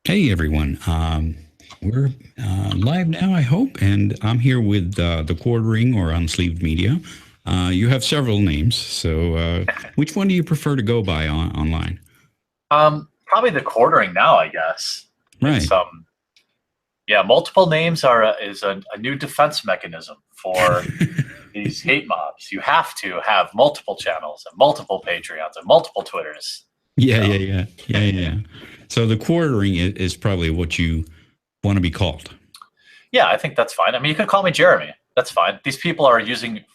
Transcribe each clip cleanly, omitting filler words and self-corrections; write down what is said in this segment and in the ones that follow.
Hey everyone, we're live now, I hope, and I'm here with the Quartering or Unsleeved Media. You have several names, so which one do you prefer to go by online? Probably the quartering now, I guess. Right. It's yeah, multiple names is a new defense mechanism for these hate mobs. You have to have multiple channels and multiple Patreons and multiple Twitters. Yeah, You know, yeah, yeah, yeah, yeah, yeah. So the Quartering is probably what you want to be called. yeah, I think that's fine. I mean, you could call me Jeremy. That's fine. These people are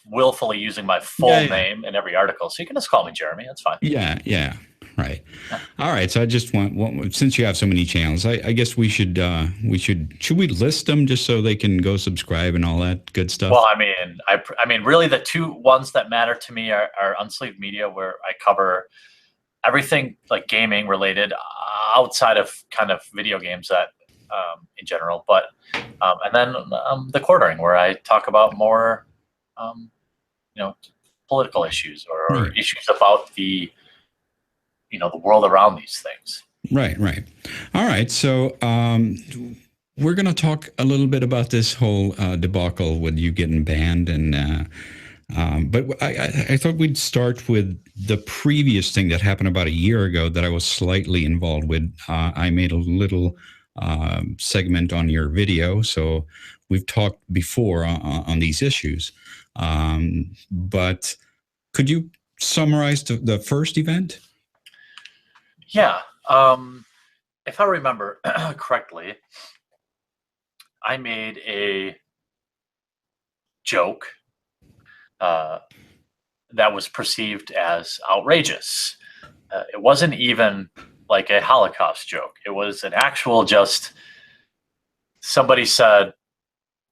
willfully using my Yeah, full yeah, name in every article, so you can just call me Jeremy. That's fine. yeah, yeah. Right. Yeah. All right. So I just since you have so many channels, I guess should we list them just so they can go subscribe and all that good Well, stuff? I mean, really, the two ones that matter to me are Unsleeved Media, where I cover everything like gaming related outside of kind of video games that in general, but and then the quartering where I talk about more um, you know political issues or Right. issues about the world around these things. Right, right. All right. So we're going to talk a little bit about this whole debacle with you getting banned, and but I thought we'd start with the previous thing that happened about a year ago that I was slightly involved with. I made a little segment on your video, so we've talked before on these issues. But could you summarize the first event? Yeah, if I remember correctly, I made a joke uh, that was perceived as outrageous. It wasn't even like a Holocaust joke. It was an actual just somebody said,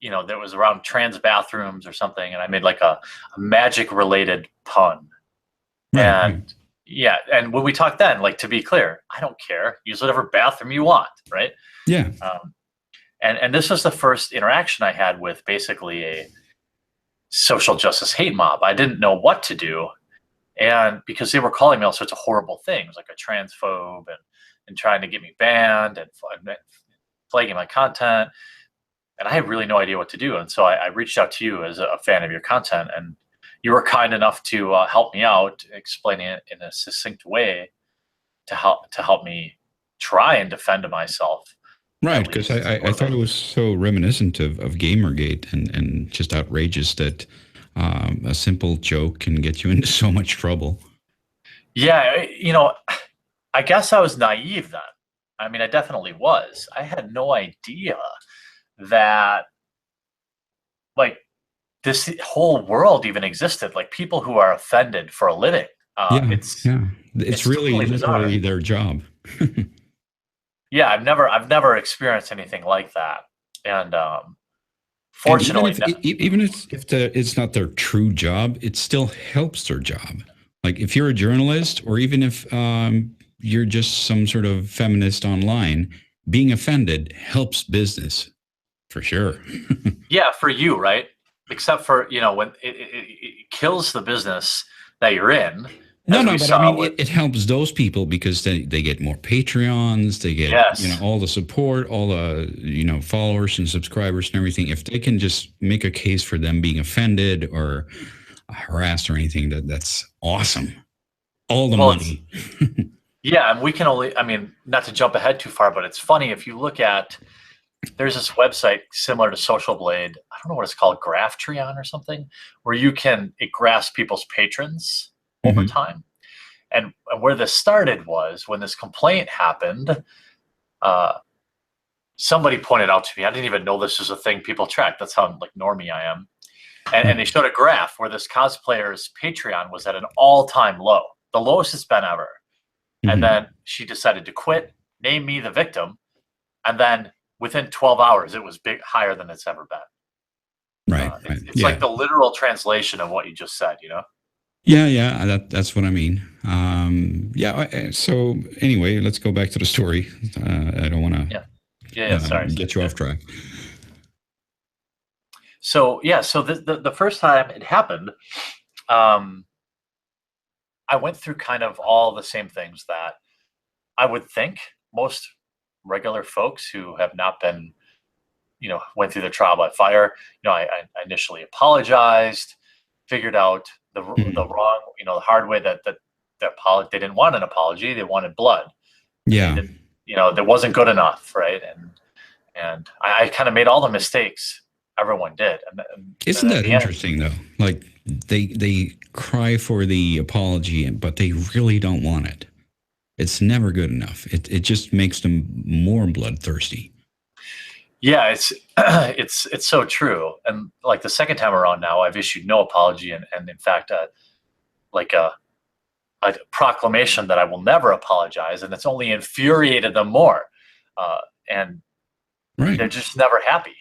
that was around trans bathrooms or something, and I made like a magic related pun. Right, right. And yeah, and when we talked then, like to be clear, I don't care. Use whatever bathroom you want, right? Yeah. Um, and this was the first interaction I had with basically a social justice hate mob. I didn't know what to do, and because they were calling me all sorts of horrible things, like a transphobe and trying to get me banned and flagging my content, and I had really no idea what to do. And so I reached out to you as a fan of your content, and you were kind enough to help me out, explaining it in a succinct way to help me try and defend myself Right, at because least, I sort of thought it. it was so reminiscent of GamerGate and just outrageous that a simple joke can get you into so much trouble. Yeah, I guess I was naive then. I mean, I definitely was. I had no idea that like this whole world even existed. Like people who are offended for a living. Yeah, It's yeah. It's it's really totally bizarre. literally their job. Yeah, I've never experienced anything like that, and And even fortunately, if even if it's not their true job, it still helps their job. Like if you're a journalist, or even if you're just some sort of feminist online, being offended helps business for sure. yeah, for you, right? Except for when it kills the business that you're in, No, as no, we but I saw mean, with it helps those people because they get more Patreons, they get, yes, all the support, all the, followers and subscribers and everything. If they can just make a case for them being offended or harassed or anything, that's awesome. All the well, it's money. yeah, and we can only, I mean, not to jump ahead too far, but it's funny if you look at there's this website similar to Social Blade. I don't know what it's called, Graphtreon or something, where it graphs people's patrons over Hmm. time. And where this started was when this complaint happened. Uh, Somebody pointed out to me. I didn't even know this was a thing people track. That's how like normie I am. And they Right. showed a graph where this cosplayer's Patreon was at an all-time low, the lowest it's been ever. And Hmm. then she decided to quit, name me the victim, and then within 12 hours, it was higher than it's ever been. Right. Right. It's like Yeah. the literal translation of what you just said, you know? Yeah. Yeah. That's what I mean. Yeah. So anyway, let's go back to the story. I don't want Yeah. to Yeah. Sorry. get you off track. So yeah, so the first time it happened, um, I went through kind of all the same things that I would think most regular folks who have not been, went through the trial by fire. I initially apologized, figured out the Mhm. wrong, the hard way that they didn't want an apology, they wanted blood. They Yeah. didn't, that wasn't good enough, right? And I kind of made all the mistakes everyone did, and Isn't at that the end, interesting though? Like they cry for the apology, but they really don't want it. It's never good enough. It just makes them more bloodthirsty. yeah, it's it's so true. And like the second time around now, I've issued no apology, and in fact, like a proclamation that I will never apologize, and it's only infuriated them more, uh, and Right. they're just never happy.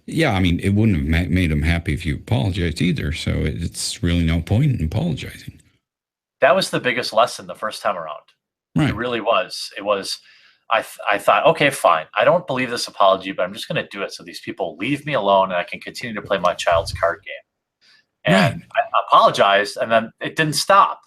Yeah, I mean, it wouldn't have made them happy if you apologized either. So it's really no point in apologizing. That was the biggest lesson the first time around. It Right. really was. It was. I thought, okay, fine. I don't believe this apology, but I'm just going to do it so these people leave me alone and I can continue to play my child's card game. Right. And I apologized, and then it didn't stop.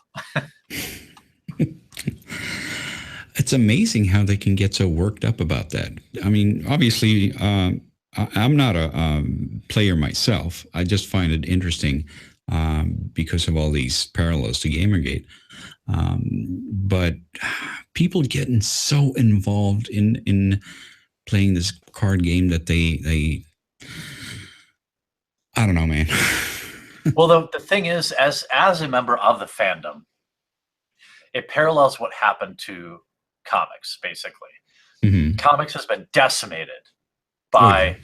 It's amazing how they can get so worked up about that. I mean, obviously, I'm not a player myself. I just find it interesting because of all these parallels to GamerGate. But people getting so involved in playing this card game that they I don't know, man. Well, the thing is, as a member of the fandom, it parallels what happened to comics, basically. Mm-hmm. Comics has been decimated Oh yeah. by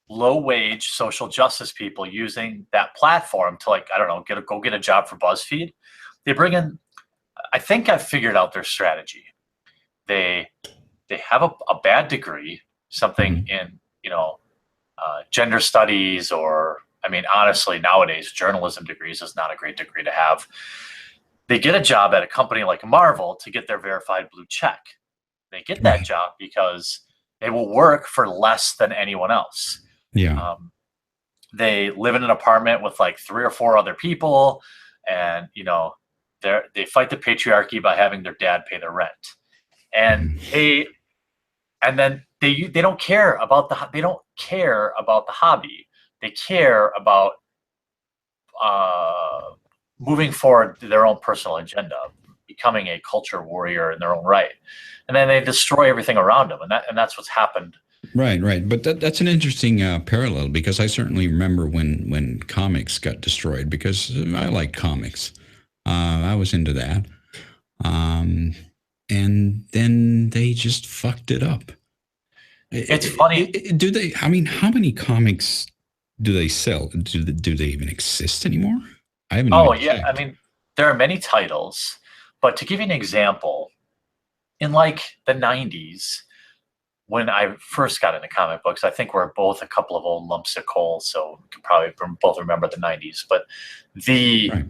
low wage social justice people using that platform to, like, I don't know, go get a job for BuzzFeed. They bring in, I think I've figured out their strategy. They have a bad degree, something Mm-hmm. in, gender studies, or, I mean, honestly, nowadays journalism degrees is not a great degree to have. They get a job at a company like Marvel to get their verified blue check. They get that Right. job because they will work for less than anyone else. Yeah. Um, they live in an apartment with like 3 or 4 other people, and they fight the patriarchy by having their dad pay their rent, and Mm-hmm. then they don't care about the hobby. They care about uh, moving forward their own personal agenda, becoming a culture warrior in their own right, and then they destroy everything around them, and that's what's happened. Right, right. But that's an interesting parallel because I certainly remember when comics got destroyed because I like comics. I was into that. Um, and then they just fucked it up. It's funny. Do they? I mean, how many comics do they sell? Do they even exist anymore? I haven't Oh even yeah, I checked. mean, there are many titles, but to give you an example, in like the 90s, when I first got into comic books, I think we're both a couple of old lumps of coal, so we can probably both remember the 90s. But the Right,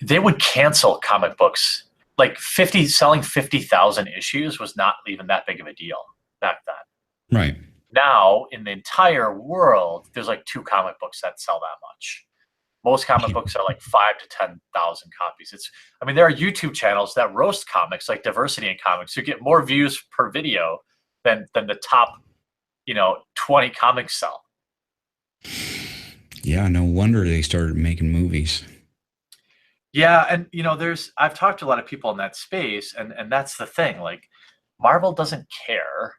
they would cancel comic books. Like, selling 50,000 issues was not even that big of a deal back then. right. Now, in the entire world, there's like 2 comic books that sell that much. Most comic books are like 5 to 10,000 copies. I mean, there are YouTube channels that roast comics, like Diversity in Comics, who get more views per video than the top, 20 comics sell. Yeah, no wonder they started making movies. Yeah, and I've talked to a lot of people in that space, and that's the thing. Like, Marvel doesn't care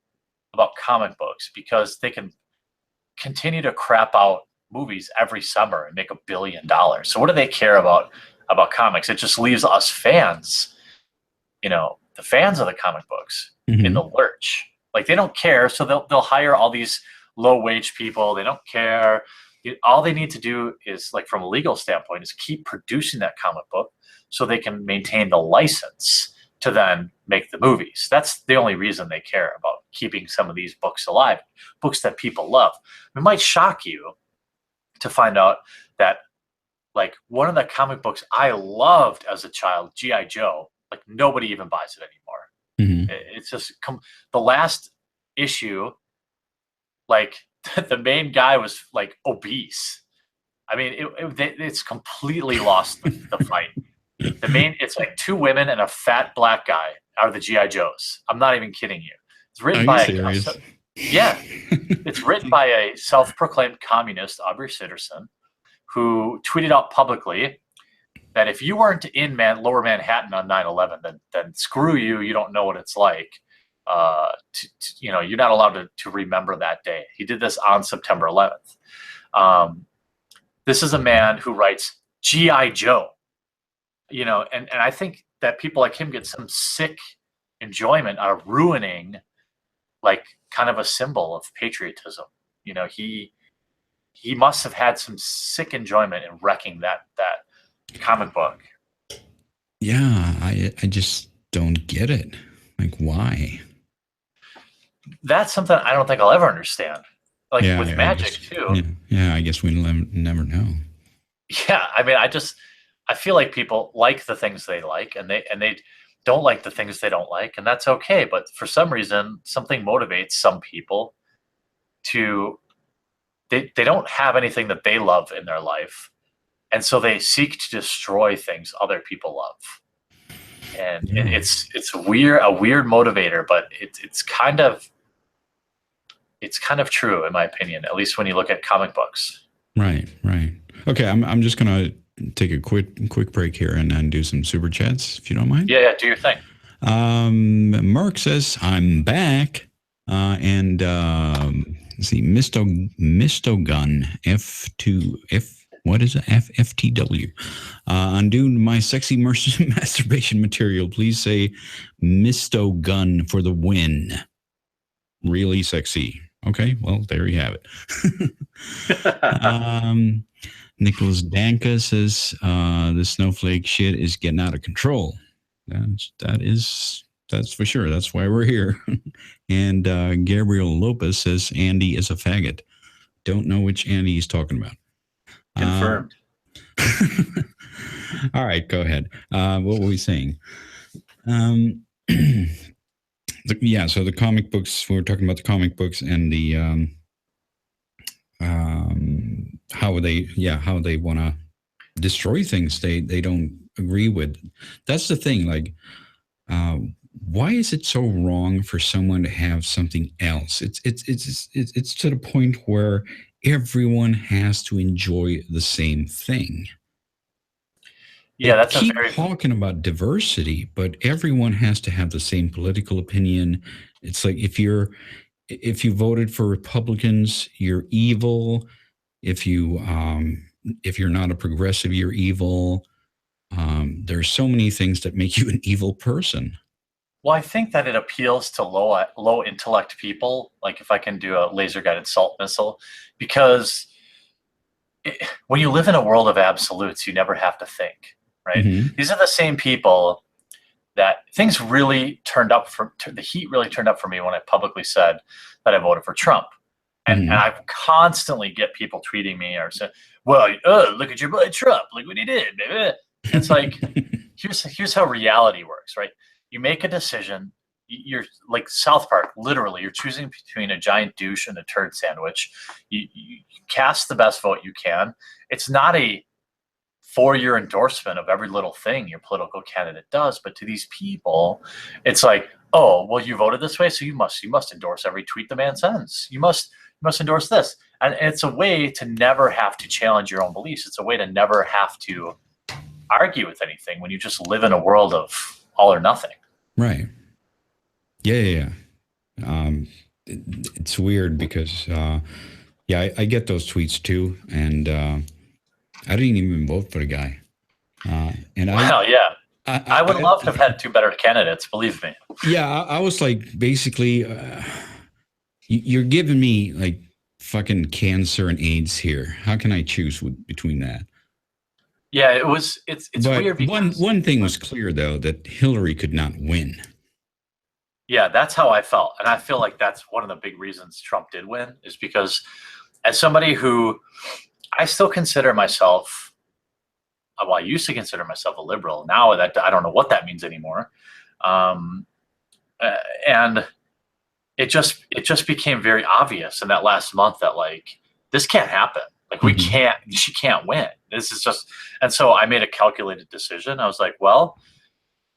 about comic books because they can continue to crap out movies every summer and make $1 billion. So what do they care about comics? It just leaves us fans, the fans of the comic books, in the Mm-hmm. lurch. Like, they don't care, so they'll hire all these low wage people. They don't care. All they need to do is, like, from a legal standpoint, is keep producing that comic book so they can maintain the license to then make the movies. That's the only reason they care about keeping some of these books alive, books that people love. It might shock you to find out that, like, one of the comic books I loved as a child, G.I. Joe, like, nobody even buys it anymore. Mm-hmm. It's just the last issue, like, the main guy was like obese. I mean, it's completely lost the fight. It's like 2 women and a fat black guy are the GI Joes. I'm not even kidding you. It's written Are you by serious? yeah, it's written by a self-proclaimed communist, Aubrey Sitterson, who tweeted out publicly that if you weren't in Lower Manhattan on 9/11, then screw you. You don't know what it's like. You're not allowed to remember that day. He did this on September 11th. This is a man who writes G.I. Joe. And I think that people like him get some sick enjoyment out of ruining, like, kind of a symbol of patriotism. He must have had some sick enjoyment in wrecking that comic book. Yeah, I just don't get it. Like, why? That's something I don't think I'll ever understand. Like Yeah, with I magic guess. too. Yeah, I guess we'll never know. Yeah, I mean, I feel like people like the things they like, and they don't like the things they don't like, and that's okay. But for some reason, something motivates some people to they don't have anything that they love in their life, and so they seek to destroy things other people love. And Yeah. it's a weird motivator, but it's kind of true in my opinion, at least when you look at comic books. Right. Okay, I'm just gonna take a quick break here and then do some super chats if you don't mind. Yeah, do your thing. Mark says I'm back, and let's see, Mistogun F2F. What is it? FTW. Undo my sexy masturbation material. Please say Mistogun for the win. Really sexy. Okay, well, there you have it. Nicholas Danka says the snowflake shit is getting out of control. That's for sure. That's why we're here. And Gabriel Lopez says Andy is a faggot. Don't know which Andy he's talking about. Confirmed. All right, go ahead. What were we saying? Yeah, so the comic books. We were talking about the comic books and the how they want to destroy things they don't agree with. That's the thing. Like, why is it so wrong for someone to have something else? It's to the point where everyone has to enjoy the same thing. Yeah, that's keep talking about diversity, but everyone has to have the same political opinion. It's like if you voted for Republicans, you're evil. If you're not a progressive, you're evil. There's so many things that make you an evil person. Well, I think that it appeals to low intellect people. Like if I can do a laser guided salt missile, because when you live in a world of absolutes, you never have to think. Right? Mm-hmm. These are the same people that things really turned up for. The heat really turned up for me when I publicly said that I voted for Trump. And, Mm-hmm. and I constantly get people tweeting me or saying, well, look at your boy Trump. Look what he did. It's like, here's how reality works, right? You make a decision. You're like South Park, literally. You're choosing between a giant douche and a turd sandwich. You cast the best vote you can. It's not a 4-year endorsement of every little thing your political candidate does, but to these people, it's like, oh, well, you voted this way, so you must endorse every tweet the man sends. You must endorse this, and it's a way to never have to challenge your own beliefs. It's a way to never have to argue with anything when you just live in a world of all or nothing. Right. Yeah. It's weird because, I get those tweets too, and I didn't even vote for the guy. I would love to have had 2 better candidates, believe me. Yeah, I was like, basically, you're giving me like fucking cancer and AIDS here. How can I choose between that? Yeah, it's weird because one thing was clear though, that Hillary could not win. Yeah, that's how I felt. And I feel like that's one of the big reasons Trump did win, is because as somebody who I still consider myself, well, I used to consider myself a liberal. Now that I don't know what that means anymore. And it just became very obvious in that last month that like, this can't happen. Like she can't win. This is just, and so I made a calculated decision. I was like, well,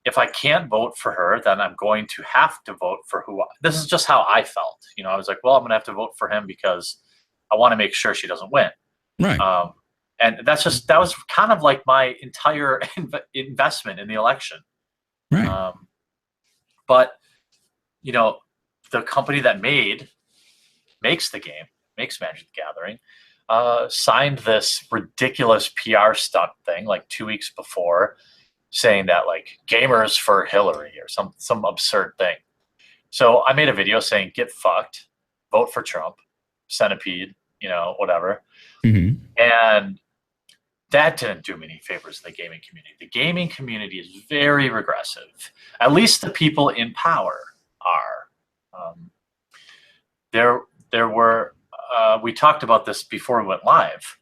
if I can't vote for her, then I'm going to have to vote for this is just how I felt. I was like, well, I'm going to have to vote for him because I want to make sure she doesn't win. Right. And that was kind of like my entire investment in the election. Right. But, the company that makes the game, makes Magic the Gathering, signed this ridiculous PR stunt thing like 2 weeks before, saying that like gamers for Hillary or some absurd thing. So I made a video saying get fucked, vote for Trump, centipede, whatever. Mm-hmm. And that didn't do me any favors in the gaming community. The gaming community is very regressive. At least the people in power are. There were we talked about this before we went live.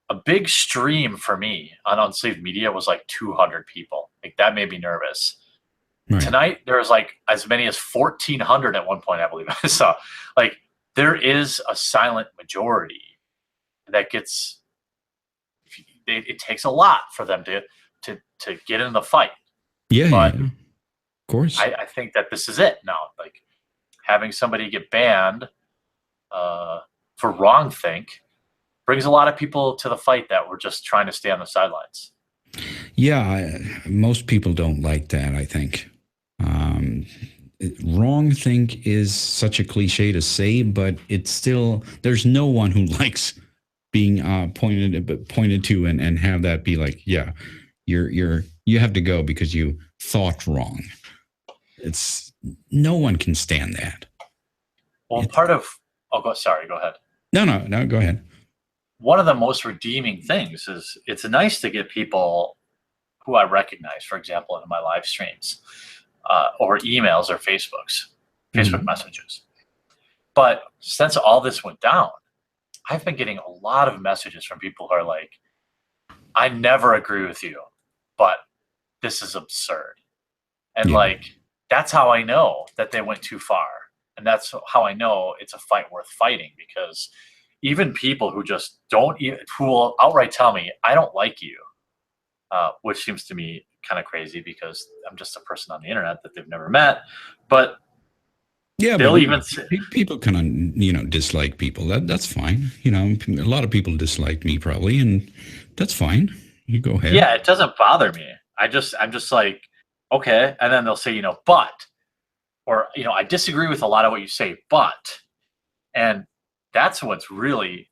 A big stream for me on Unsleeved Media was like 200 people. Like that made me nervous. Right. Tonight there was like as many as 1,400 at one point, I believe. So like there is a silent majority that gets. It takes a lot for them to get in the fight. Yeah, but of course. I think that this is it now. Like having somebody get banned for wrongthink brings a lot of people to the fight that were just trying to stay on the sidelines. Yeah, most people don't like that, I think. Wrongthink is such a cliche to say, but it's still, there's no one who likes being pointed to and have that be like, yeah, you have to go because you thought wrong. It's no one can stand that. Well, go ahead. No, go ahead. One of the most redeeming things is it's nice to get people who I recognize, for example, in my live streams, or emails or Facebook messages. But since all this went down, I've been getting a lot of messages from people who are like, I never agree with you, but this is absurd. And like, that's how I know that they went too far. And that's how I know it's a fight worth fighting, because even people who just who will outright tell me, I don't like you, which seems to me kind of crazy because I'm just a person on the internet that they've never met. But yeah, people can, dislike people. That's fine. A lot of people dislike me probably, and that's fine. You go ahead. Yeah, it doesn't bother me. I'm just like, okay. And then they'll say, but, or, I disagree with a lot of what you say, but, and that's what's really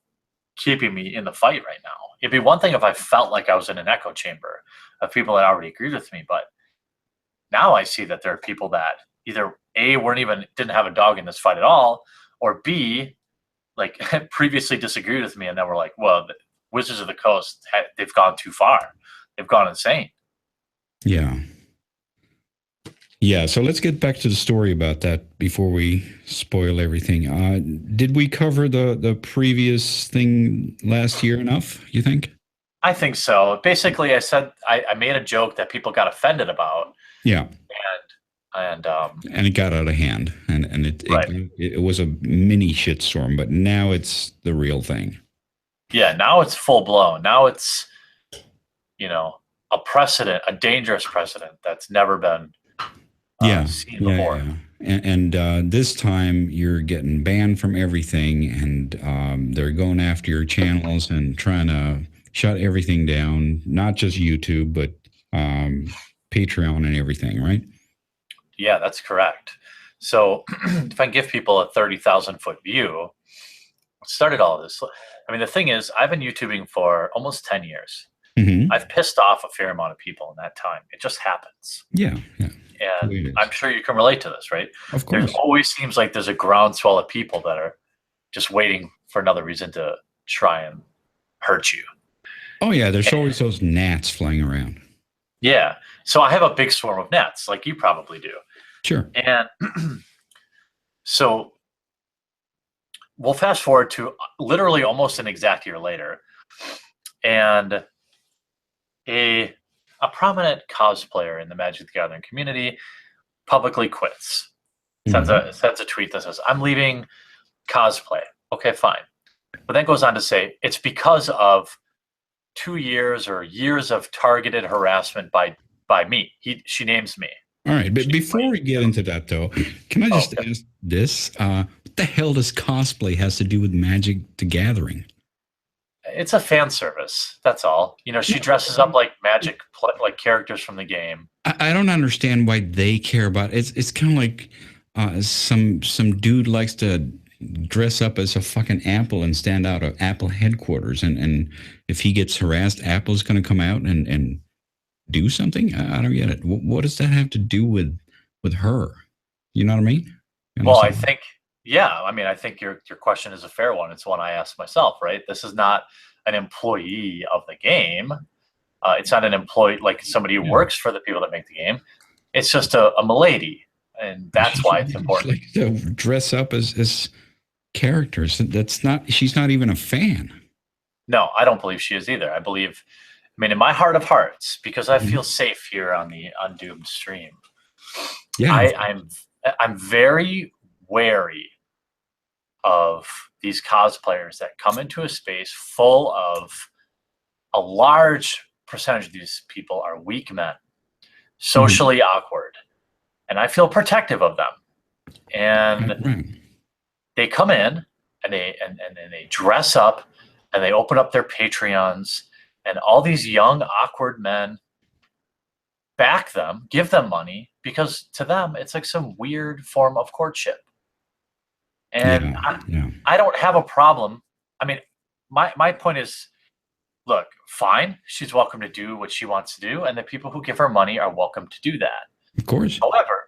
keeping me in the fight right now. It'd be one thing if I felt like I was in an echo chamber of people that already agreed with me, but now I see that there are people that either A, didn't have a dog in this fight at all, or B, like previously disagreed with me and then were like, well, the Wizards of the Coast, they've gone too far. They've gone insane. Yeah. Yeah, so let's get back to the story about that before we spoil everything. Did we cover the previous thing last year enough, you think? I think so. Basically, I said I made a joke that people got offended about. Yeah. And it got out of hand, and it was a mini shitstorm, but now it's the real thing. Yeah, now it's full blown. Now it's a precedent, a dangerous precedent that's never been seen before. Yeah. And this time you're getting banned from everything, and they're going after your channels and trying to shut everything down, not just YouTube, but Patreon and everything, right? Yeah, that's correct. So if I can give people a 30,000-foot view, what started all this? I mean, the thing is, I've been YouTubing for almost 10 years. Mm-hmm. I've pissed off a fair amount of people in that time. It just happens. Yeah. And I'm sure you can relate to this, right? Of course. There always seems like there's a groundswell of people that are just waiting for another reason to try and hurt you. Oh, yeah. There's always those gnats flying around. Yeah. So I have a big swarm of gnats, like you probably do. Sure. And so we'll fast forward to literally almost an exact year later. And a prominent cosplayer in the Magic the Gathering community publicly quits. Sends a tweet that says, I'm leaving cosplay. Okay, fine. But then goes on to say, it's because of 2 years or years of targeted harassment by by me. She names me. All right, but before we get into that, though, can I just ask this? What the hell does cosplay has to do with Magic the Gathering? It's a fan service. That's all. You know, she dresses up like like characters from the game. I don't understand why they care about it. It's kind of like some dude likes to dress up as a fucking Apple and stand out of Apple headquarters, and if he gets harassed, Apple's going to come out and do something. I don't get it. What does that have to do with her? You know what I mean? Well, I think, yeah. I mean, I think your question is a fair one. It's one I asked myself. Right? This is not an employee of the game. It's not an employee like somebody who works for the people that make the game. It's just a milady, and that's why it's important. Like to dress up as characters. That's not. She's not even a fan. No, I don't believe she is either. I mean, in my heart of hearts, because I feel safe here on the Undoomed stream. Yeah, I'm very wary of these cosplayers that come into a space full of a large percentage of these people are weak men, socially awkward, and I feel protective of them. And they come in and they dress up and they open up their Patreons, and all these young awkward men back them, give them money, because to them it's like some weird form of courtship. And I don't have a problem. I mean, my point is, look, fine, she's welcome to do what she wants to do, and the people who give her money are welcome to do that. Of course. However,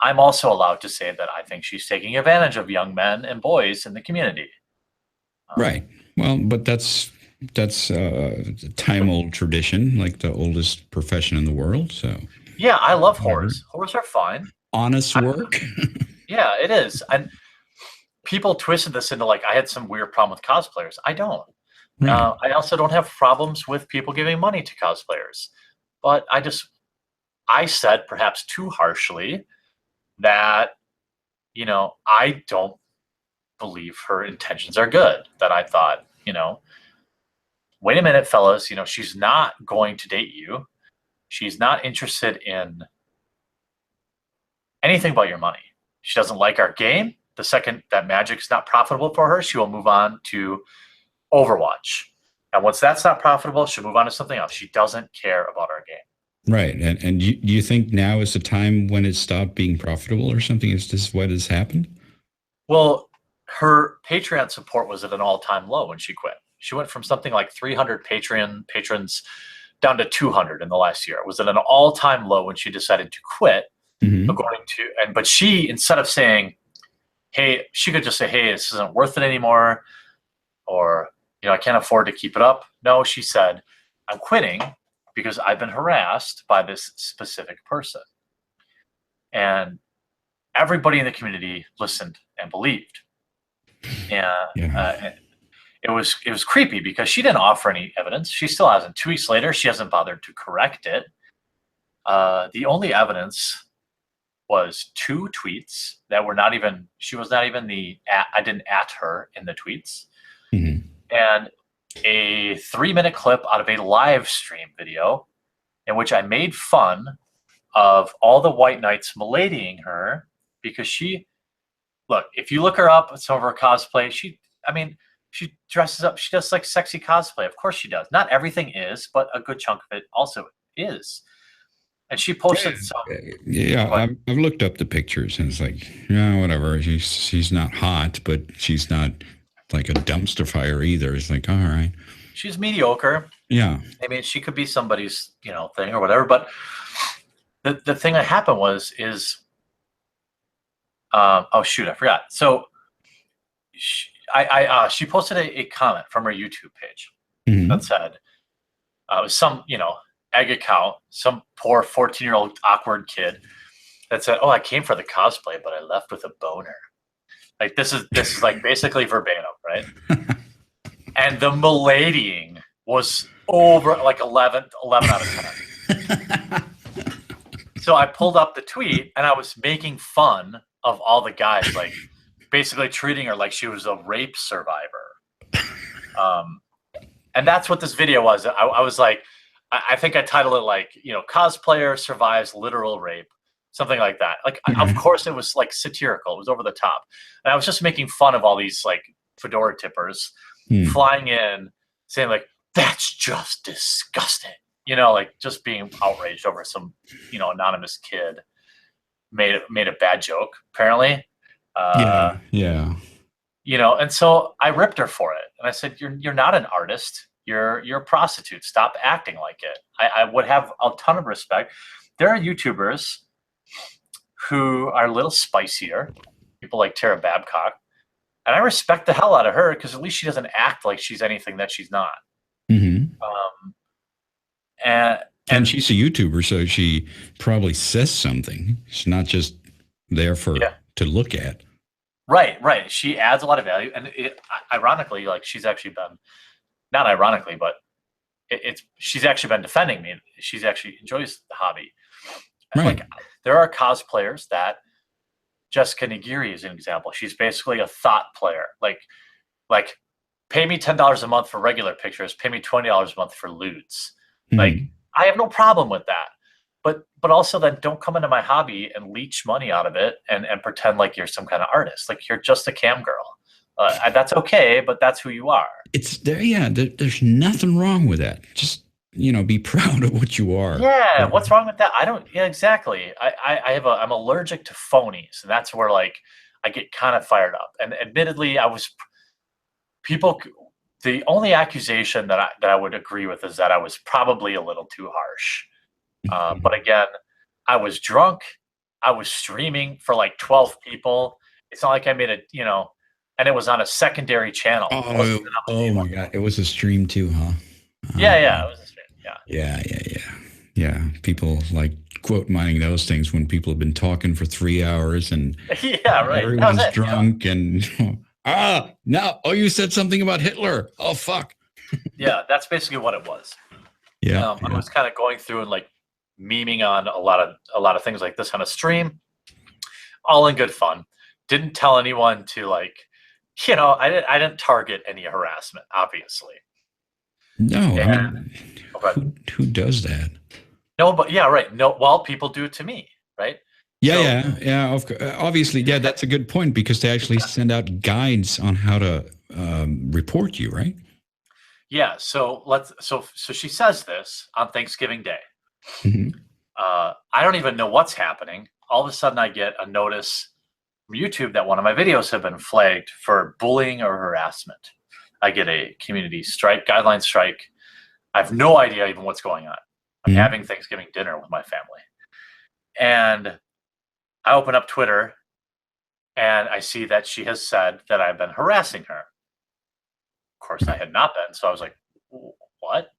I'm also allowed to say that I think she's taking advantage of young men and boys in the community. Right. Well, but that's time-old tradition, like the oldest profession in the world. So yeah, I love whores. Whores are fine. Honest work. Yeah, it is. And people twisted this into like I had some weird problem with cosplayers. I don't. Right. I also don't have problems with people giving money to cosplayers. But I said perhaps too harshly that, you know, I don't believe her intentions are good. That I thought, you know, wait a minute, fellas, you know, she's not going to date you. She's not interested in anything but your money. She doesn't like our game. The second that Magic's not profitable for her, she will move on to Overwatch. And once that's not profitable, she'll move on to something else. She doesn't care about our game. Right. And you think now is the time when it stopped being profitable or something? Is this why this happened? Well, her Patreon support was at an all-time low when she quit. She went from something like 300 patrons down to 200 in the last year. It was at an all-time low when she decided to quit. But she, instead of saying, hey, she could just say, hey, this isn't worth it anymore, or, you know, I can't afford to keep it up. No, she said, I'm quitting because I've been harassed by this specific person. And everybody in the community listened and believed. And it was creepy because she didn't offer any evidence. She still hasn't. 2 weeks later, she hasn't bothered to correct it. The only evidence was 2 tweets that were not even, she was not even I didn't at her in the tweets. And a 3-minute clip out of a live stream video in which I made fun of all the white knights maladying her because if you look her up, some of her cosplay, she dresses up, she does like sexy cosplay. Of course she does. Not everything is, but a good chunk of it also is. And she posted some. Yeah, I've looked up the pictures and it's like, yeah, whatever. She's not hot, but she's not like a dumpster fire either. It's like, all right. She's mediocre. Yeah. I mean, she could be somebody's, you know, thing or whatever. But the thing that happened oh shoot, I forgot. So she posted a comment from her YouTube page that said, it was some, you know, egg account, some poor 14-year-old awkward kid that said, oh, I came for the cosplay, but I left with a boner. Like this is like basically verbatim, right? And the maladying was over like 11 out of 10. So I pulled up the tweet and I was making fun of all the guys, like basically treating her like she was a rape survivor. And that's what this video was. I was like, I think I titled it like, cosplayer survives literal rape, something like that. Like, of Okay. course, it was like satirical. It was over the top, and I was just making fun of all these like fedora tippers Hmm. flying in, saying like, "That's just disgusting," like just being outraged over some, anonymous kid made a bad joke apparently. Uh, Yeah. Yeah. and so I ripped her for it, and I said, "You're not an artist. You're a prostitute. Stop acting like it." I would have a ton of respect. There are YouTubers who are a little spicier, people like Tara Babcock, and I respect the hell out of her because at least she doesn't act like she's anything that she's not. Hmm. Um, and And and she's a YouTuber, so she probably says something. She's not just there yeah, to look at. right. She adds a lot of value, and ironically, like she's actually been, not ironically, but she's actually been defending me. She's actually enjoys the hobby. Right. Like there are cosplayers that Jessica Nigiri is an example. She's basically a thought player. Like pay me $10 a month for regular pictures, pay me $20 a month for lewds. Like Hmm. I have no problem with that. But also then don't come into my hobby and leech money out of it and pretend like you're some kind of artist. Like you're just a cam girl. That's okay, but that's who you are. It's there. Yeah. There's nothing wrong with that. Just, be proud of what you are. Yeah, what's wrong with that? I don't. Yeah, exactly. I'm allergic to phonies, and that's where like I get kind of fired up. And admittedly, people. The only accusation that I would agree with is that I was probably a little too harsh. But again, I was drunk. I was streaming for like 12 people. It's not like I made and it was on a secondary channel. It wasn't Oh, on the oh main my one. God. It was a stream too, huh? Yeah, it was a stream. Yeah. Yeah, yeah, yeah. Yeah. People like quote mining those things when people have been talking for 3 hours and Yeah, right. That was everyone's it. Yeah. drunk and now, oh, you said something about Hitler. Oh, fuck. Yeah, that's basically what it was. Yeah, I yeah. was kind of going through and like memeing on a lot of things like this on a stream, all in good fun. Didn't tell anyone to like, I didn't target any harassment, obviously. No, I And mean, but who does that? no, but yeah, right. No, well, people do it to me, right? Yeah, So yeah, yeah. Obviously, yeah, that's a good point because they actually send out guides on how to report you, right? yeah, so she says this on Thanksgiving Day. Hmm. I don't even know what's happening. All of a sudden, I get a notice from YouTube that one of my videos have been flagged for bullying or harassment. I get a community strike, guideline strike. I have no idea even what's going on. I'm Hmm. having Thanksgiving dinner with my family. And I open up Twitter and I see that she has said that I've been harassing her. Of course, I had not been. So I was like, what?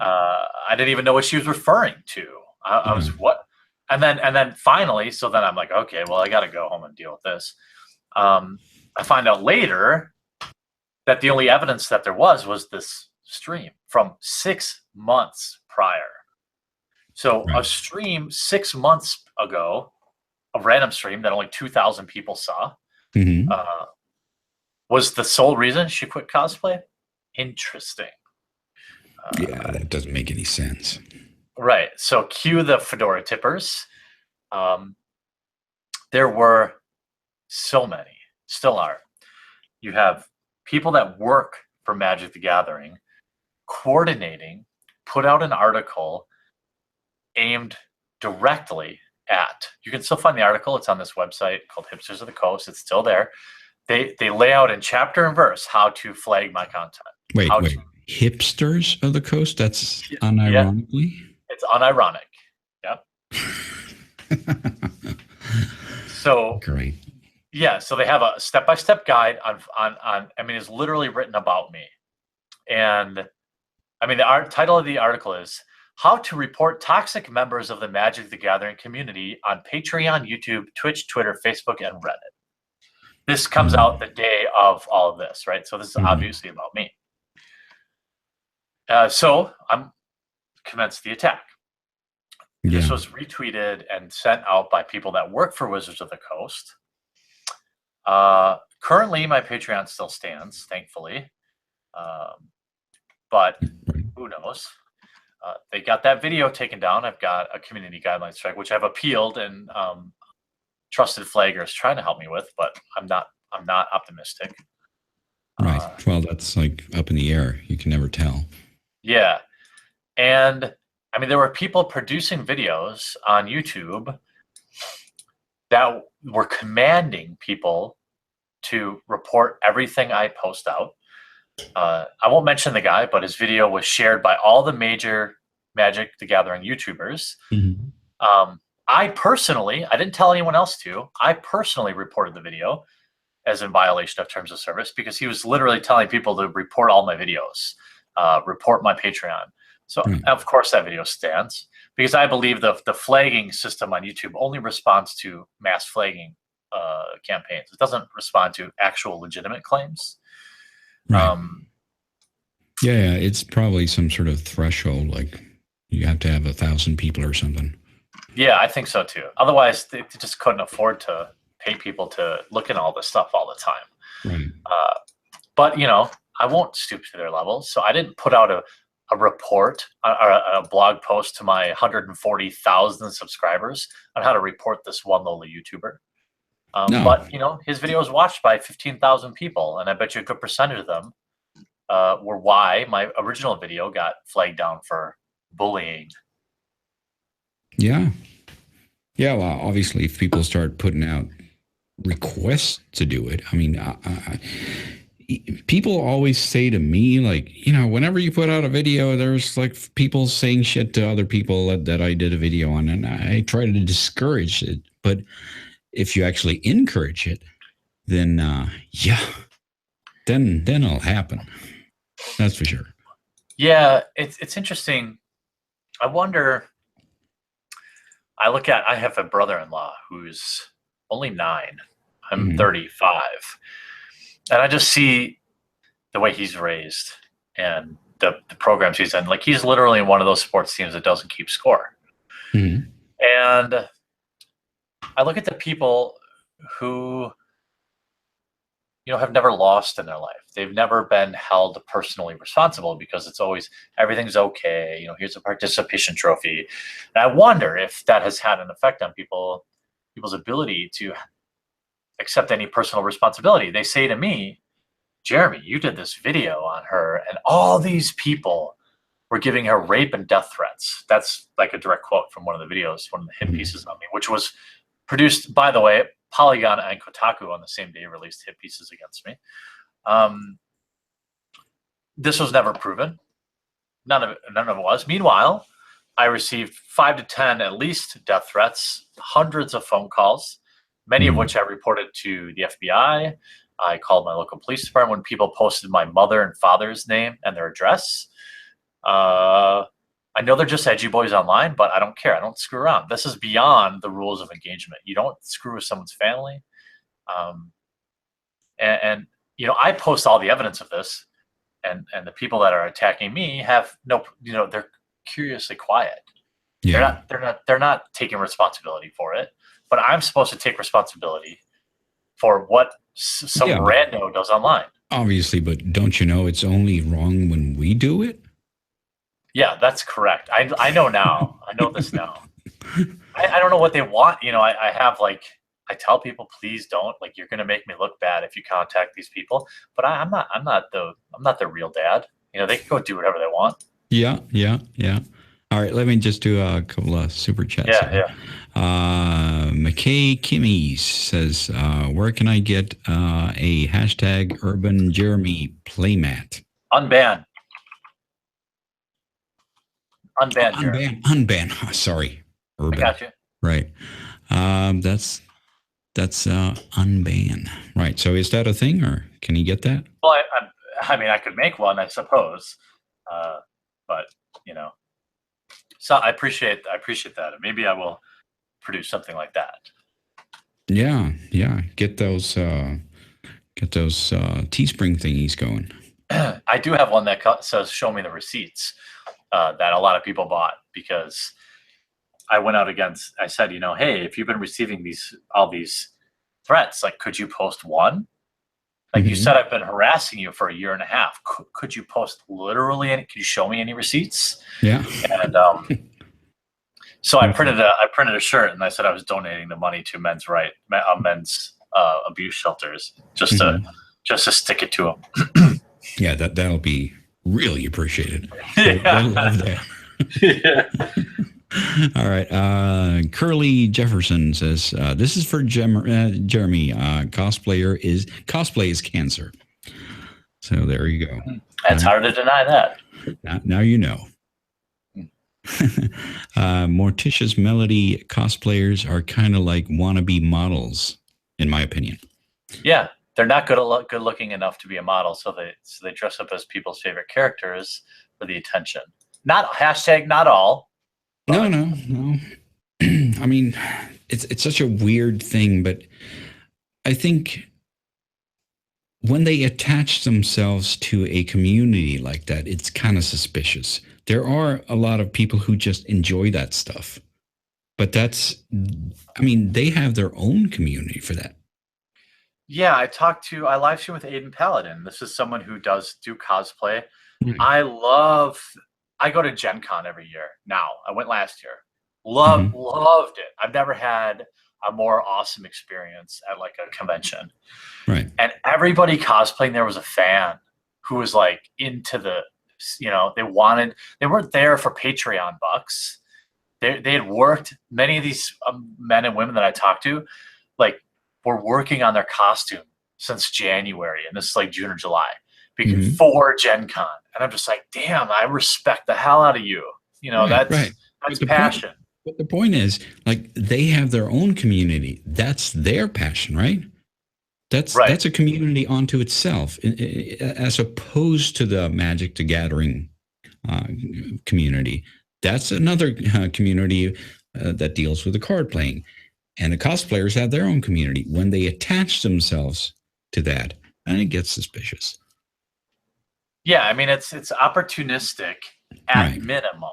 I didn't even know what she was referring to. I was Yeah. what? And then finally, so then I'm like, okay, well, I got to go home and deal with this. I find out later that the only evidence that there was this stream from 6 months prior. So a Right. stream 6 months ago, a random stream that only 2,000 people saw, Hmm. uh, was the sole reason she quit cosplay. Interesting. Yeah, that doesn't make any sense. Right. So cue the fedora tippers. Um, there were so many, still are. You have people that work for Magic the Gathering coordinating, put out an article aimed directly at. You can still find the article. It's on this website called Hipsters of the Coast. It's still there. They lay out in chapter and verse how to flag my content. Wait, How wait. to Hipsters of the coast? That's yeah, unironically? it's unironic. Yep. So Great. yeah, so they have a step-by-step guide on I mean, it's literally written about me. And I mean, the title of the article is How to Report Toxic Members of the Magic the Gathering Community on Patreon, YouTube, Twitch, Twitter, Facebook, and Reddit. This comes out the day of all of this, right? So this is Mhm. obviously about me. So I'm commenced the attack. This Yeah. was retweeted and sent out by people that work for Wizards of the Coast. Currently, my Patreon still stands, thankfully, but Right. who knows? They got that video taken down. I've got a community guidelines strike, which I've appealed, and Trusted Flagger is trying to help me with, but I'm not optimistic. Right. Well, that's like up in the air. You can never tell. Yeah. And I mean, there were people producing videos on YouTube that were commanding people to report everything I post out. I won't mention the guy, but his video was shared by all the major Magic the Gathering YouTubers. I didn't tell anyone else to. I personally reported the video as in violation of terms of service because he was literally telling people to report all my videos, report my Patreon. So of course that video stands because I believe the flagging system on YouTube only responds to mass flagging campaigns. It doesn't respond to actual legitimate claims. Right. Yeah, it's probably some sort of threshold, like you have to have 1,000 people or something. Yeah, I think so too. Otherwise, they just couldn't afford to pay people to look at all this stuff all the time. Right. But I won't stoop to their level, so I didn't put out a report or a blog post to my 140,000 subscribers on how to report this one lowly YouTuber. No. But his video was watched by 15,000 people, and I bet you a good percentage of them were why my original video got flagged down for bullying. Yeah. Yeah, well, obviously, if people start putting out requests to do it, I mean, people always say to me, like, whenever you put out a video, there's like people saying shit to other people that I did a video on, and I try to discourage it. But if you actually encourage it, then then it'll happen. That's for sure. Yeah, it's interesting. I wonder. I have a brother-in-law who's only 9. I'm 35. And I just see the way he's raised and the programs he's in. Like, he's literally in one of those sports teams that doesn't keep score. And I look at the people who, have never lost in their life. They've never been held personally responsible because it's always everything's okay. Here's a participation trophy. And I wonder if that has had an effect on people's ability to accept any personal responsibility. They say to me, Jeremy, you did this video on her and all these people were giving her rape and death threats. That's like a direct quote from one of the videos, one of the hit pieces on me, which was produced, by the way, Polygon and Kotaku on the same day released hit pieces against me. This was never proven. None of it was. Meanwhile, I received 5 to 10 at least death threats, hundreds of phone calls, many of which I reported to the FBI. I called my local police department when people posted my mother and father's name and their address. I know they're just edgy boys online, but I don't care. I don't screw around. This is beyond the rules of engagement. You don't screw with someone's family. And I post all the evidence of this, and the people that are attacking me have no, they're curiously quiet. Yeah. They're not taking responsibility for it, but I'm supposed to take responsibility for what some rando does online. Obviously, but don't you know it's only wrong when we do it? Yeah, that's correct. I know now. I know this now. I don't know what they want. I have I tell people, please don't. Like, you're going to make me look bad if you contact these people. But I'm not their real dad. They can go do whatever they want. Yeah. All right, let me just do a couple of super chats. Yeah. McKay Kimmies says, where can I get a hashtag Urban Jeremy playmat? Unban. Jeremy. Unban. Oh, sorry. Urban. I got you. Right. That's unban. Right. So is that a thing, or can you get that? Well, I mean, I could make one, I suppose. But so I appreciate that. Maybe I will produce something like that. Yeah. Get those Teespring thingies going. I do have one that says "Show me the receipts" that a lot of people bought because I went out against. I said, hey, if you've been receiving all these threats, like, could you post one? Like you said, I've been harassing you for a year and a half. Could you post literally any? Could you show me any receipts? Yeah. And so I printed a shirt, and I said I was donating the money to men's abuse shelters, just to stick it to them. Yeah, that'll be really appreciated. Yeah. They'll love that. Yeah. All right. Curly Jefferson says, this is for Jeremy. Cosplay is cancer. So there you go. It's hard to deny that. Now you know. Morticia's Melody cosplayers are kind of like wannabe models, in my opinion. Yeah, they're not good looking enough to be a model, so they dress up as people's favorite characters for the attention. Not all. No. I mean, it's such a weird thing, but I think when they attach themselves to a community like that, it's kind of suspicious. There are a lot of people who just enjoy that stuff, but they have their own community for that. Yeah, I live stream with Aiden Paladin. This is someone who does do cosplay. I go to Gen Con every year now. I went last year. Loved it. I've never had a more awesome experience at like a convention. Right. And everybody cosplaying there was a fan who was like into the, they weren't there for Patreon bucks. They had worked, many of these men and women that I talked to, like, were working on their costume since January, and this is like June or July, before Gen Con. And I'm just like, damn, I respect the hell out of you. That's passion. But the point is, like, they have their own community. That's their passion, right? That's a community unto itself, as opposed to the Magic the Gathering community. That's another community that deals with the card playing. And the cosplayers have their own community. When they attach themselves to that, and it gets suspicious. Yeah, I mean, it's opportunistic at minimum.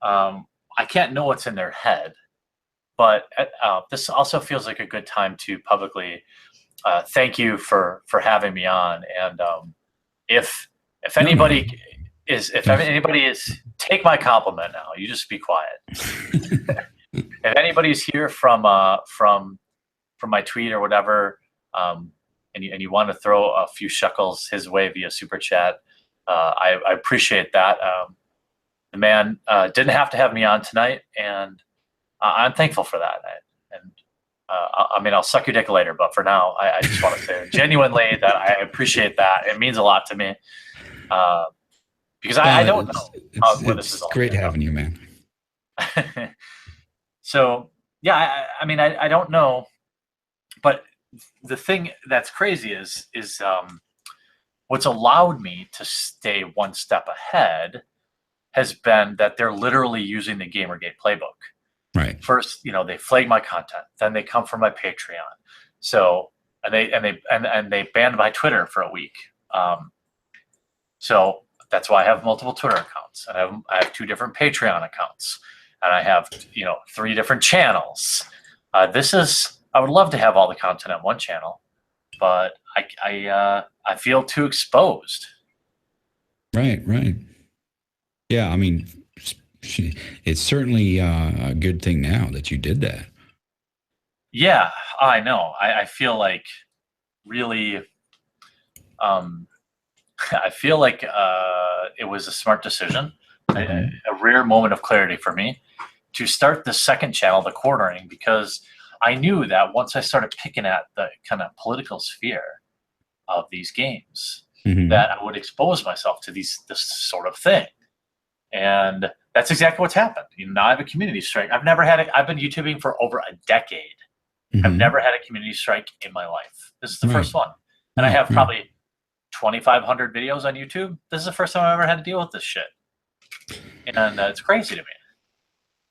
I can't know what's in their head, but this also feels like a good time to publicly thank you for having me on. And if anybody is take my compliment now. You just be quiet. If anybody's here from my tweet or whatever, and you want to throw a few shekels his way via super chat, I appreciate that. The man didn't have to have me on tonight, and I'm thankful for that. I'll suck your dick later, but for now, I just want to say genuinely that I appreciate that. It means a lot to me, because I don't know where this is all great having you, man. So yeah, I don't know, but the thing that's crazy is what's allowed me to stay one step ahead has been that they're literally using the GamerGate playbook. Right. First, they flag my content, then they come for my Patreon. So and they banned my Twitter for a week. So that's why I have multiple Twitter accounts, and I have 2 different Patreon accounts, and I have 3 different channels. I would love to have all the content on one channel, but I feel too exposed. Right. Yeah, I mean, it's certainly a good thing now that you did that. Yeah, I know. I feel like really, I feel like it was a smart decision, a rare moment of clarity for me to start the second channel, The Cornering, because I knew that once I started picking at the kind of political sphere of these games, that I would expose myself to this sort of thing. And that's exactly what's happened. Now I have a community strike. I've been YouTubing for over a decade. I've never had a community strike in my life. This is the first one. And I have probably 2,500 videos on YouTube. This is the first time I've ever had to deal with this shit. And it's crazy to me.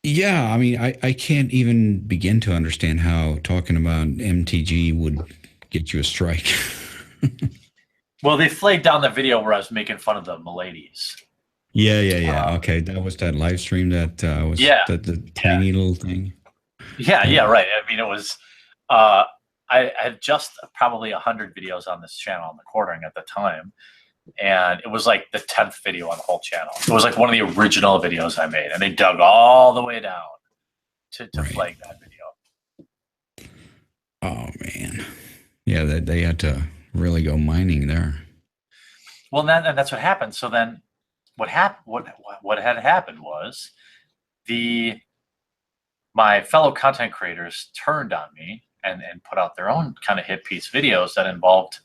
Yeah, I mean, I can't even begin to understand how talking about MTG would get you a strike. Well, they flagged down the video where I was making fun of the Miladies. Yeah. Okay, that was that live stream that was the tiny little thing. Yeah, right. I mean, it was I had just probably 100 videos on this channel on the quartering at the time. And it was like the 10th video on the whole channel. It was like one of the original videos I made, and they dug all the way down to flag that video. Oh man, yeah, they had to really go mining there. Well, and that's what happened. So then, what happened? What had happened was my fellow content creators turned on me and put out their own kind of hit piece videos that involved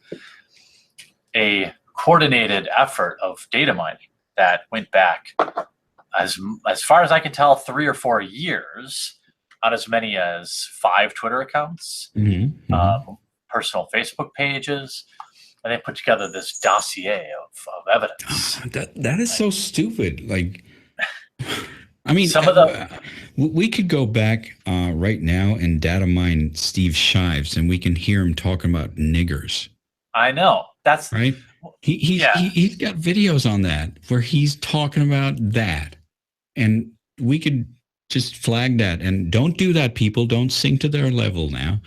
a coordinated effort of data mining that went back as far as I can tell 3 or 4 years on as many as 5 Twitter accounts, personal Facebook pages, and they put together this dossier of evidence. That is so stupid. Like, I mean, some of the we could go back right now and data mine Steve Shives, and we can hear him talking about niggers. I know. That's right. He's got videos on that where he's talking about that, and we could just flag that. And don't do that, people. Don't sink to their level now.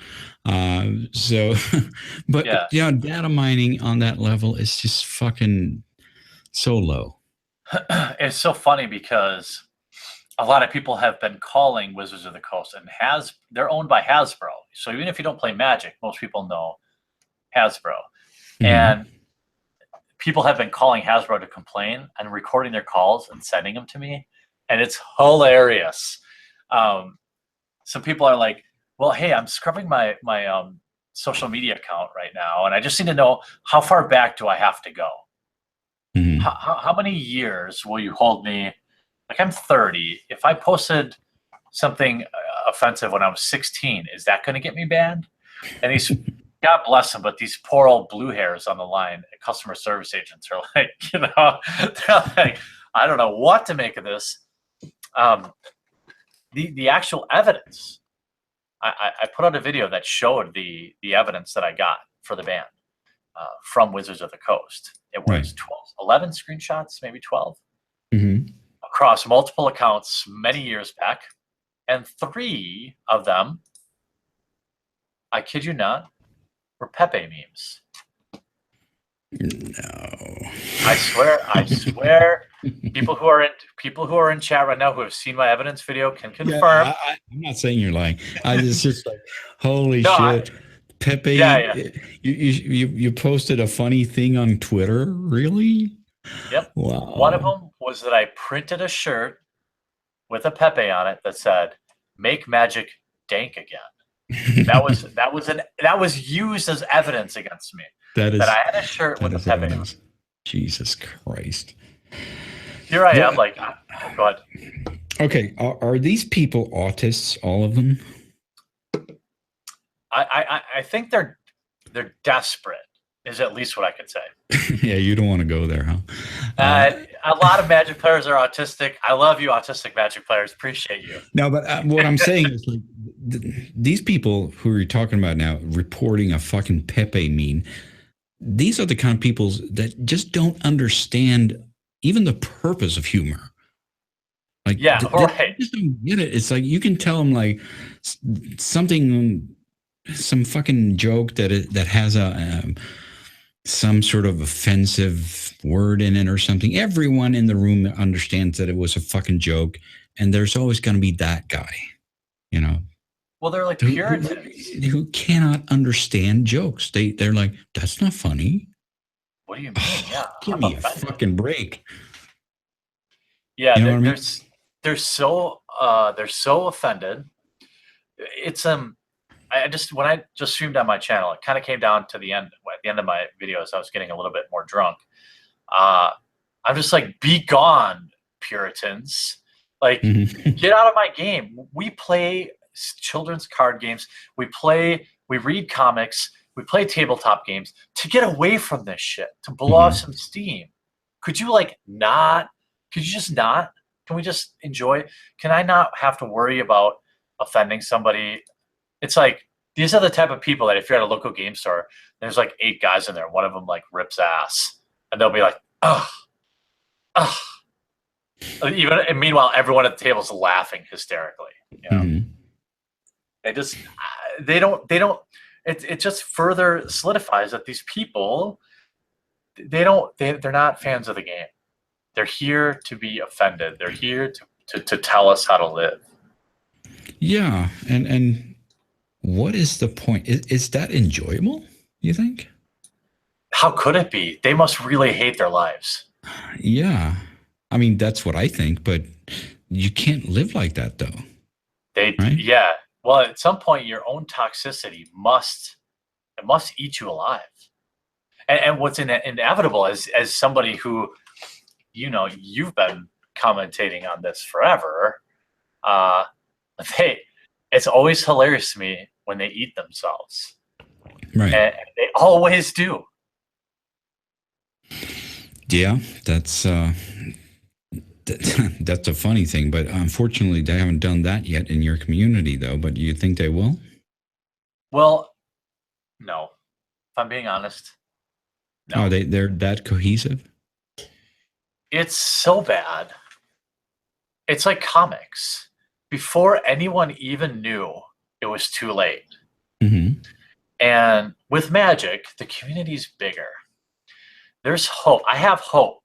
But yeah, data mining on that level is just fucking so low. It's so funny because a lot of people have been calling Wizards of the Coast, and they're owned by Hasbro. So even if you don't play Magic, most people know Hasbro. And people have been calling Hasbro to complain and recording their calls and sending them to me. And it's hilarious. Some people are like, well, hey, I'm scrubbing my social media account right now, and I just need to know, how far back do I have to go? How many years will you hold me? Like, I'm 30. If I posted something offensive when I was 16, is that going to get me banned? And he's God bless them, but these poor old blue hairs on the line, customer service agents are like, they're like, I don't know what to make of this. The actual evidence, I put out a video that showed the evidence that I got for the ban from Wizards of the Coast. It was 11 screenshots, maybe 12, across multiple accounts many years back. And 3 of them, I kid you not, were Pepe memes. No. I swear, people who are in chat right now who have seen my evidence video can confirm. I'm not saying you're lying. It's just like, holy shit. Pepe, you posted a funny thing on Twitter? Really? Yep. Wow. One of them was that I printed a shirt with a Pepe on it that said, "Make Magic dank again." That was used as evidence against me. That I had a shirt with a Pepe on it. Jesus Christ. Here I am, like, go ahead. Okay, are these people autists, all of them? I think they're desperate, is at least what I could say. Yeah, you don't want to go there, huh? A lot of Magic players are autistic. I love you, autistic Magic players. Appreciate you. No, but what I'm saying is, like, these people who are talking about now reporting a fucking Pepe meme, these are the kind of people that just don't understand even the purpose of humor. Like, they just don't get it. It's like, you can tell them like some fucking joke that has some sort of offensive word in it or something. Everyone in the room understands that it was a fucking joke, and there's always going to be that guy, you know. Well, they're like Puritans who cannot understand jokes. They're like, that's not funny. What do you mean? Yeah, give me a fucking break. Yeah, you know they're so offended. It's when I just streamed on my channel, it kind of came down to the end. At the end of my videos, I was getting a little bit more drunk. I'm just like, be gone, Puritans! Like, get out of my game. We play children's card games. We read comics. We play tabletop games to get away from this shit, to blow off some steam. Could you not? Could you just not? Can we just enjoy? Can I not have to worry about offending somebody? It's like, these are the type of people that if you're at a local game store, there's like 8 guys in there. One of them like rips ass, and they'll be like, ugh. And meanwhile, everyone at the table is laughing hysterically. You know? They don't. it just further solidifies that these people, they're not fans of the game. They're here to be offended. They're here to tell us how to live. Yeah, and what is the point? Is that enjoyable, you think? How could it be? They must really hate their lives. Yeah. I mean, that's what I think, but you can't live like that though, right? Yeah. Well, at some point, your own toxicity must eat you alive. And what's inevitable as somebody who, you've been commentating on this forever. Uh, it's always hilarious to me when they eat themselves, Right. and they always do. Yeah, that's that's a funny thing, but unfortunately, they haven't done that yet in your community, though. But you think they will? Well, no. If I'm being honest, no. Oh, they're that cohesive? It's so bad. It's like comics. Before anyone even knew, it was too late. Mm-hmm. And with Magic, the community's bigger. There's hope. I have hope,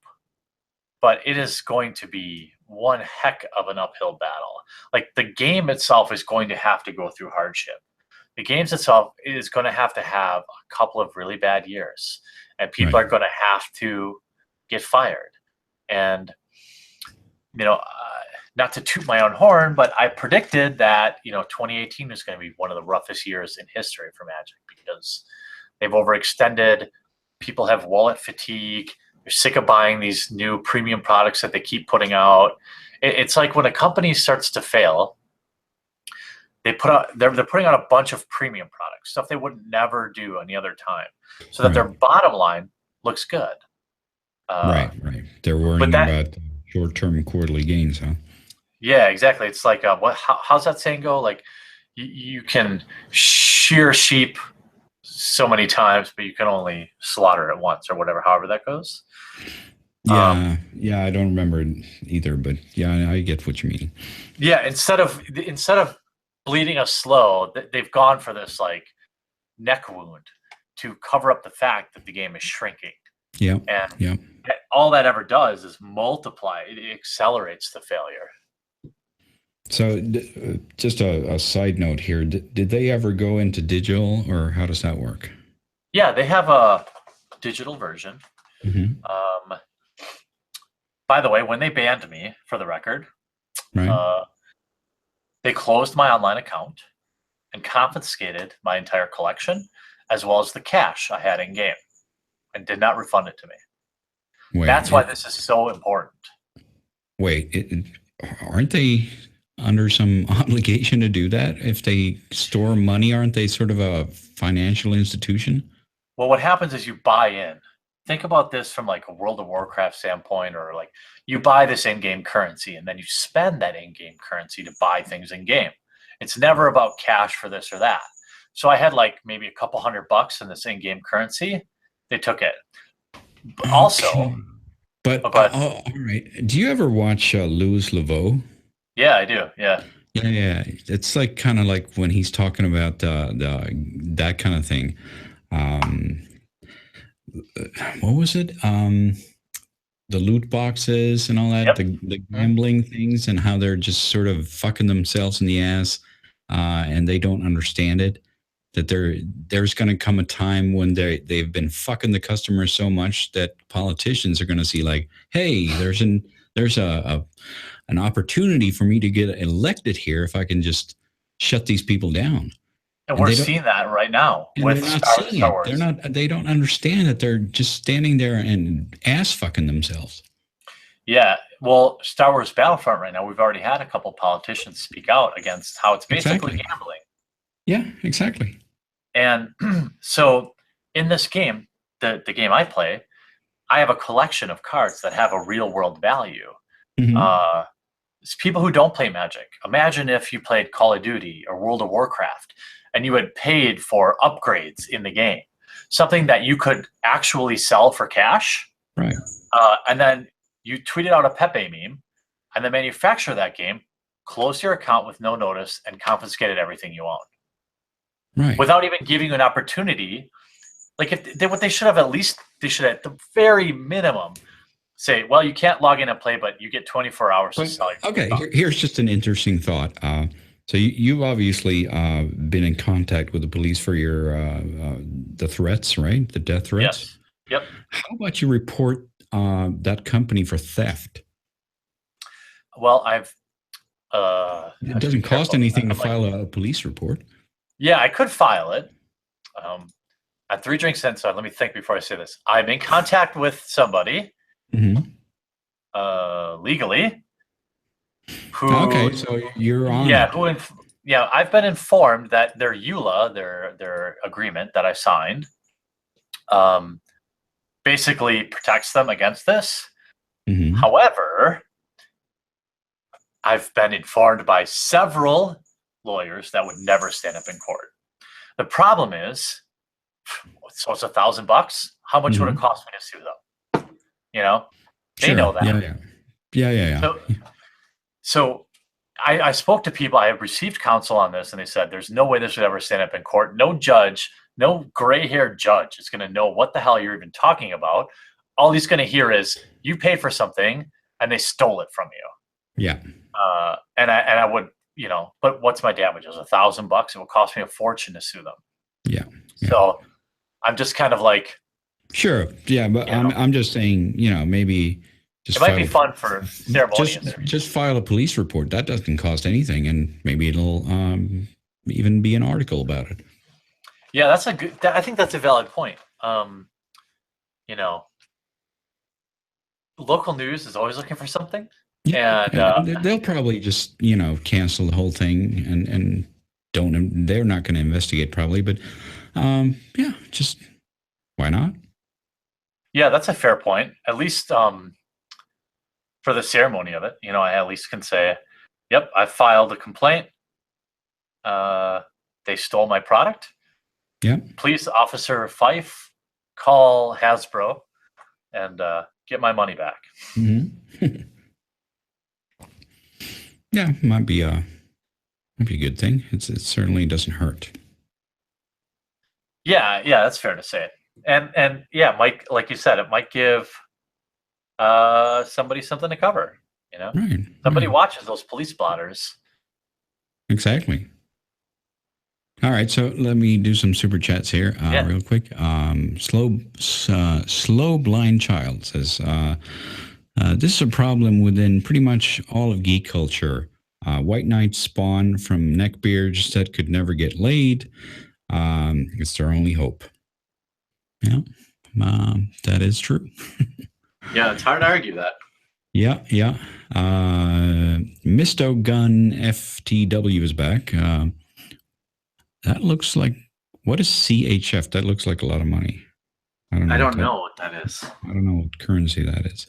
but it is going to be one heck of an uphill battle. Like, the game itself is going to have to go through hardship. The games itself is going to have a couple of really bad years, and people Right. are going to have to get fired. And, not to toot my own horn, but I predicted that, 2018 was going to be one of the roughest years in history for Magic because they've overextended. People have wallet fatigue. They're sick of buying these new premium products that they keep putting out. It's like when a company starts to fail, they're putting out a bunch of premium products, stuff they would never do any other time, so that their bottom line looks good. Right. They're worrying about short-term quarterly gains, huh? Yeah, exactly. It's like how's that saying go? Like, you can shear sheep so many times, but you can only slaughter it once, or whatever. However that goes. Yeah, I don't remember either, but yeah, I get what you mean. Yeah, instead of bleeding us slow, they've gone for this like neck wound to cover up the fact that the game is shrinking. Yeah, and all that ever does is multiply. It accelerates the failure. So, just a side note here: did they ever go into digital, or how does that work? Yeah, they have a digital version. Mm-hmm. By the way, when they banned me, for the record, Right. They closed my online account and confiscated my entire collection, as well as the cash I had in game, and did not refund it to me. That's why this is so important. Wait, aren't they under some obligation to do that? If they store money, aren't they sort of a financial institution? Well, what happens is you buy in. Think about this from like a World of Warcraft standpoint, or like you buy this in-game currency and then you spend that in-game currency to buy things in-game. It's never about cash for this or that. So I had like maybe a couple $100 in this in-game currency. They took it. Also, but all right. Do you ever watch Louis Laveau? Yeah, I do. Yeah. Yeah. It's like kind of like when he's talking about that kind of thing. What was it? The loot boxes and all that, the gambling things, and how they're just sort of fucking themselves in the ass, and they don't understand it. That there's going to come a time when they've been fucking the customer so much that politicians are going to see like, hey, there's an opportunity for me to get elected here if I can just shut these people down. And we're seeing that right now with Star Wars. They don't understand that they're just standing there and ass fucking themselves. Yeah. Well, Star Wars Battlefront right now, we've already had a couple politicians speak out against how it's basically gambling. Yeah, exactly. And so in this game, the game I play, I have a collection of cards that have a real world value. Mm-hmm. It's people who don't play Magic. Imagine if you played Call of Duty or World of Warcraft and you had paid for upgrades in the game, something that you could actually sell for cash. Right. And then you tweeted out a Pepe meme, and the manufacturer of that game closed your account with no notice and confiscated everything you own. Right. without even giving you an opportunity. Like what they should have they should at the very minimum say, well, you can't log in and play, but you get 24 hours to sell your Okay, stuff. here's just an interesting thought. So you've obviously been in contact with the police for your the threats, right? The death threats. Yes. Yep. How about you report that company for theft? Well, It doesn't cost anything to file a police report. Yeah, I could file it. At 3 drinks in, so let me think before I say this. I'm in contact with somebody legally. Okay, so you're on. Yeah, I've been informed that their EULA, their agreement that I signed, basically protects them against this. However, I've been informed by several lawyers that would never stand up in court. The problem is, so it's $1,000. How much would it cost me to sue them? You know, they know that. Yeah. So I spoke to people. I have received counsel on this, and they said there's no way this would ever stand up in court. No judge, no gray-haired judge is going to know what the hell you're even talking about. All he's going to hear is you paid for something and they stole it from you. Yeah. And I would, but what's my damages? $1,000? It would cost me a fortune to sue them. Yeah. So I'm just kind of like, sure. Yeah. But I'm just saying, maybe just it might be fun for ceremonious. Just file a police report. That doesn't cost anything. And maybe it'll even be an article about it. Yeah, I think that's a valid point. Local news is always looking for something. Yeah, and they'll probably just, cancel the whole thing and they're not going to investigate probably, but just why not? Yeah, that's a fair point. At least for the ceremony of it, I at least can say, yep, I filed a complaint. They stole my product. Yeah. Please, Officer Fife, call Hasbro and get my money back. Yeah, might be a good thing. It certainly doesn't hurt. Yeah, that's fair to say. And yeah, Mike, like you said, it might give somebody something to cover. Right. Somebody watches those police blotters. Exactly. All right, so let me do some super chats here real quick. Slow blind child says, this is a problem within pretty much all of geek culture. White knights spawn from neckbeards that could never get laid. It's their only hope. Yeah, that is true. Yeah, it's hard to argue that. Yeah. Misto Gun FTW is back. That looks like, what is CHF? That looks like a lot of money. I don't know what that is. I don't know what currency that is.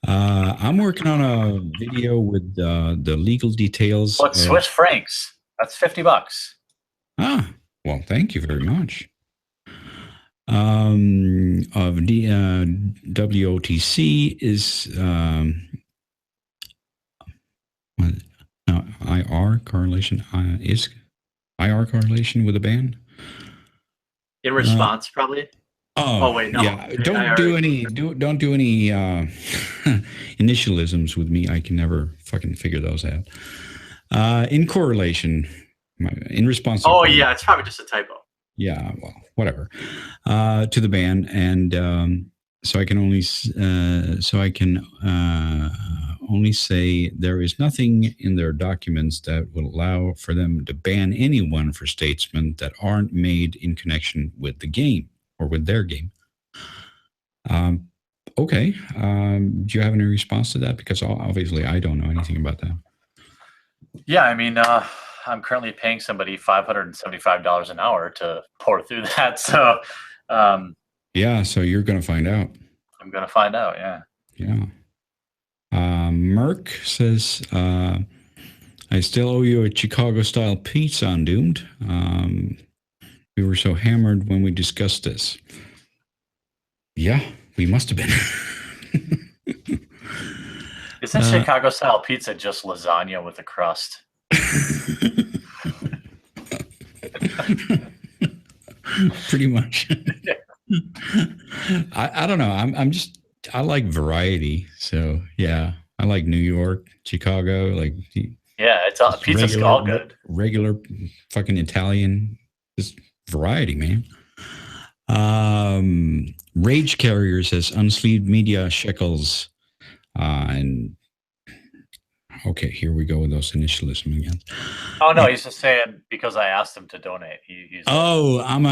I'm working on a video with the legal details. What's Swiss francs? That's $50. Ah, well, thank you very much. Of the WOTC is IR correlation is IR correlation with a ban. In response, probably. Oh wait, no. Yeah, don't do any initialisms with me. I can never fucking figure those out. In correlation, in response. Oh yeah, it's probably just a typo. Yeah, well, whatever. To the ban, and so I can only say there is nothing in their documents that will allow for them to ban anyone for statements that aren't made in connection with the game or with their game. Okay. Do you have any response to that? Because obviously I don't know anything about that. Yeah, I mean, I'm currently paying somebody $575 an hour to pour through that. So, yeah, so you're going to find out. I'm going to find out. Yeah. Yeah. Merck says, I still owe you a Chicago-style pizza on Doomed. We were so hammered when we discussed this. Yeah, we must have been. Isn't Chicago-style pizza just lasagna with a crust? Pretty much. I don't know. I like variety. So yeah, I like New York, Chicago, like Yeah, it's all, just pizza's all regular good. regular fucking Italian. Just variety, man. Rage Carrier says unsleeved media shekels. And okay, here we go with those initialism again. Oh no, And, he's just saying because I asked him to donate. He's like, oh, I'm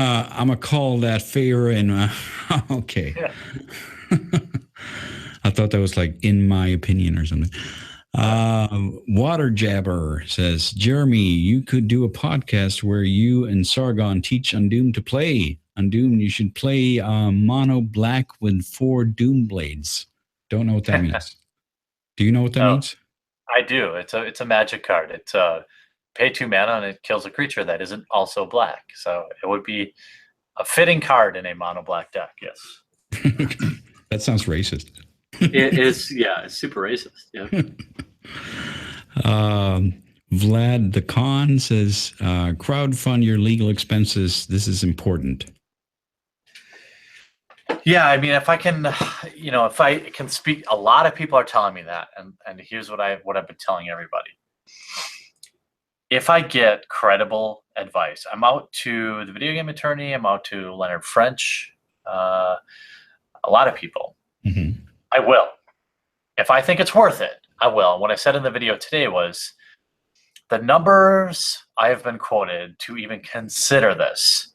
a call that fair and okay. yeah. I thought that was like in my opinion or something. Water Jabber says, Jeremy, you could do a podcast where you and Sargon teach Undoom to play. Undoom, you should play mono black with 4 Doom blades. Don't know what that means. Do you know what that Oh, means? I do. It's a magic card. It's pay 2 mana and it kills a creature that isn't also black. So it would be a fitting card in a mono black deck. Yes. That sounds racist. It is. Yeah, it's super racist. Yeah. Vlad the Con says, crowdfund your legal expenses. This is important. Yeah, I mean, if I can, if I can speak, a lot of people are telling me that, and here's what I've been telling everybody. If I get credible advice, I'm out to the video game attorney, I'm out to Leonard French, a lot of people. Mm-hmm. I will. If I think it's worth it, I will. What I said in the video today was the numbers I have been quoted to even consider this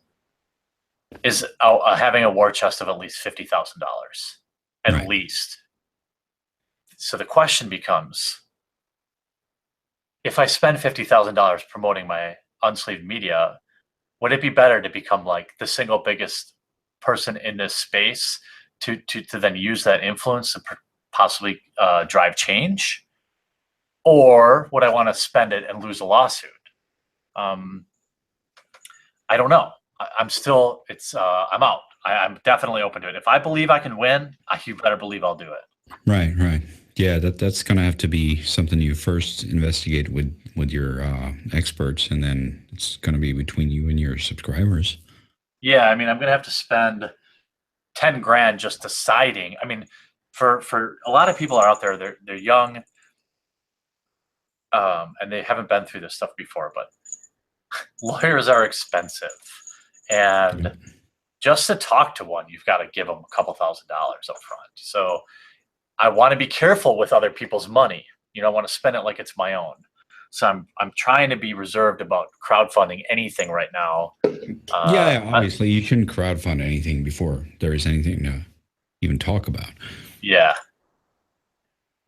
is having a war chest of at least $50,000, at Right. least. So the question becomes, if I spend $50,000 promoting my unsleeved media, would it be better to become like the single biggest person in this space to then use that influence to possibly drive change? Or would I want to spend it and lose a lawsuit? I don't know. I'm still, I'm out. I'm definitely open to it. If I believe I can win, you better believe I'll do it. Right, right. Yeah, that's going to have to be something you first investigate with your experts, and then it's going to be between you and your subscribers. Yeah, I mean, I'm going to have to spend 10 grand just deciding. I mean, for a lot of people are out there, they're young, and they haven't been through this stuff before, but lawyers are expensive. And just to talk to one, you've got to give them a couple $1,000s up front. So I want to be careful with other people's money. I want to spend it like it's my own. So I'm trying to be reserved about crowdfunding anything right now. Yeah, obviously you shouldn't crowdfund anything before there is anything to even talk about. Yeah.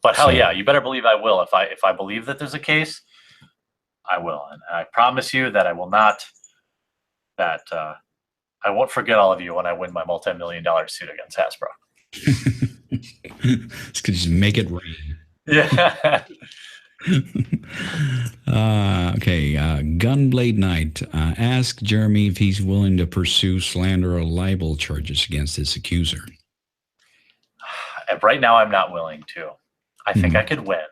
But hell yeah, you better believe I will. If I believe that there's a case, I will. And I promise you that I will not, I won't forget all of you when I win my multi-million-dollar suit against Hasbro. Just could just make it rain. Yeah. Okay. Gunblade Knight. Ask Jeremy if he's willing to pursue slander or libel charges against his accuser. Right now, I'm not willing to. I think I could win.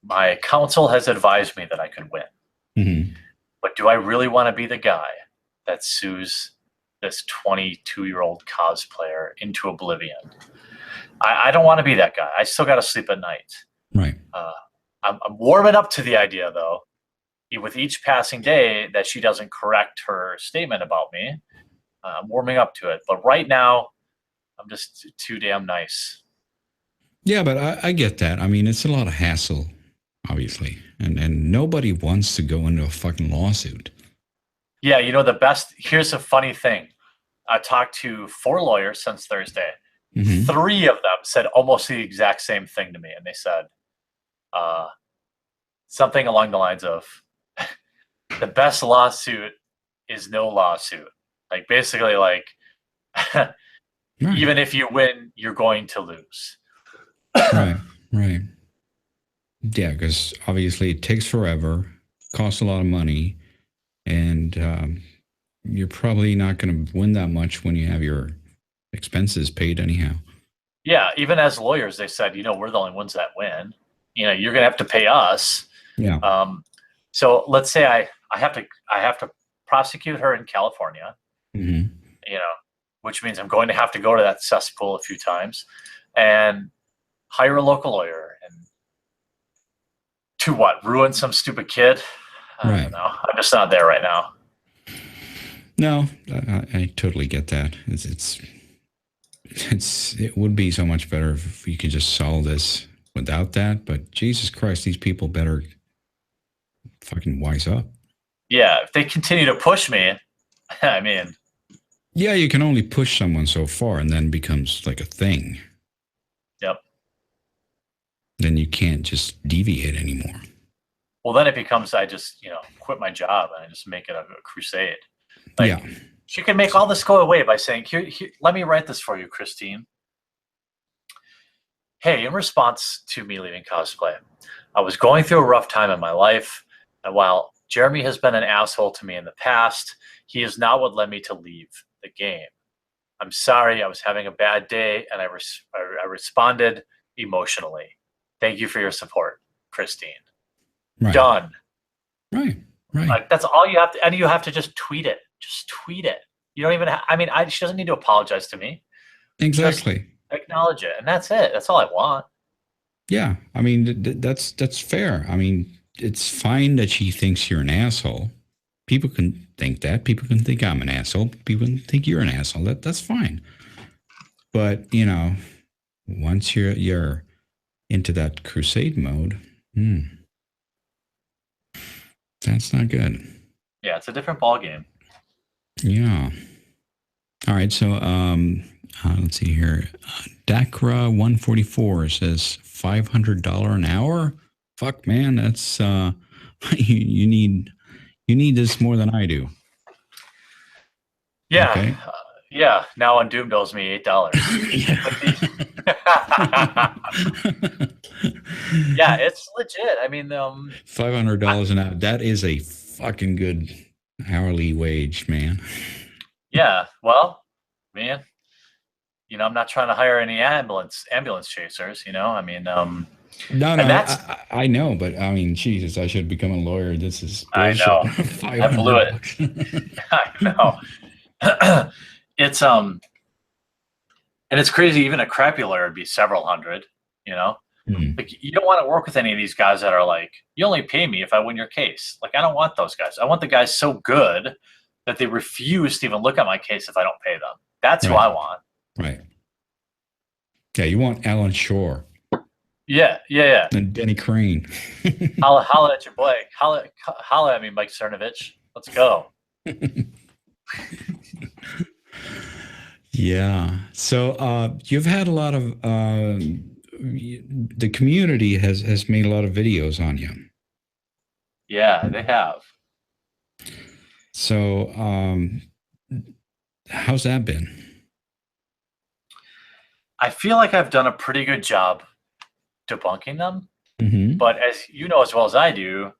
My counsel has advised me that I could win. Mm-hmm. But do I really want to be the guy that sues this 22-year-old cosplayer into oblivion? I don't want to be that guy. I still got to sleep at night. Right. I'm warming up to the idea, though, with each passing day that she doesn't correct her statement about me. I'm warming up to it. But right now, I'm just too damn nice. Yeah, but I get that. I mean, it's a lot of hassle, obviously. And nobody wants to go into a fucking lawsuit. Yeah, here's a funny thing. I talked to 4 lawyers since Thursday. Mm-hmm. 3 of them said almost the exact same thing to me. And they said something along the lines of, the best lawsuit is no lawsuit. Like, basically, like, right. Even if you win, you're going to lose. Right, right. Yeah, because obviously it takes forever, costs a lot of money, and you're probably not going to win that much when you have your expenses paid anyhow. Yeah, even as lawyers, they said, we're the only ones that win. You're going to have to pay us. Yeah. So let's say I have to prosecute her in California, Mm-hmm. Which means I'm going to have to go to that cesspool a few times and hire a local lawyer and to what? Ruin some stupid kid? I don't Right. know. I'm just not there right now. No, I totally get that. It would be so much better if you could just solve this without that. But Jesus Christ, these people better fucking wise up. Yeah, if they continue to push me, I mean, Yeah, you can only push someone so far, and then it becomes like a thing. yep. Then you can't just deviate anymore. Well, then it becomes I just quit my job and I just make it a crusade. Like, Yeah. she can make all this go away by saying, here, let me write this for you, Christine. Hey, in response to me leaving cosplay, I was going through a rough time in my life, and while Jeremy has been an asshole to me in the past, he is not what led me to leave the game. I'm sorry, I was having a bad day, and I responded emotionally. Thank you for your support, Christine. Right. Done. Right. Right. Like, that's all you have to, and you have to just tweet it. Just tweet it. You don't even. She doesn't need to apologize to me. Exactly. Just acknowledge it, and that's it. That's all I want. Yeah. I mean, that's fair. I mean, it's fine that she thinks you're an asshole. People can think that. People can think I'm an asshole. People can think you're an asshole. That's fine. But once you're into that crusade mode, that's not good. Yeah, it's a different ball game. Yeah. All right. So let's see here. Dakra 144 says $500 an hour. Fuck, man, that's you need this more than I do. Yeah. Okay. Yeah. Now Undoom owes me $8. Yeah, it's legit. I mean, $500 an hour. That is a fucking good hourly wage, man. Yeah. Well, man, I'm not trying to hire any ambulance chasers. I mean, No, I know, but I mean, Jesus, I should become a lawyer. This is bullshit. I know. I blew it. I know. It's and it's crazy. Even a crappy lawyer would be several hundred. Like, you don't want to work with any of these guys that are like, you only pay me if I win your case. Like, I don't want those guys. I want the guys so good that they refuse to even look at my case if I don't pay them. That's who I want. Right. Yeah, you want Alan Shore. Yeah. And Denny Crane. Holla at your boy. Holla at me, Mike Cernovich. Let's go. Yeah. So you've had a lot of the community has made a lot of videos on you. Yeah, they have. So how's that been? I feel like I've done a pretty good job debunking them. Mm-hmm. But as you know as well as I do,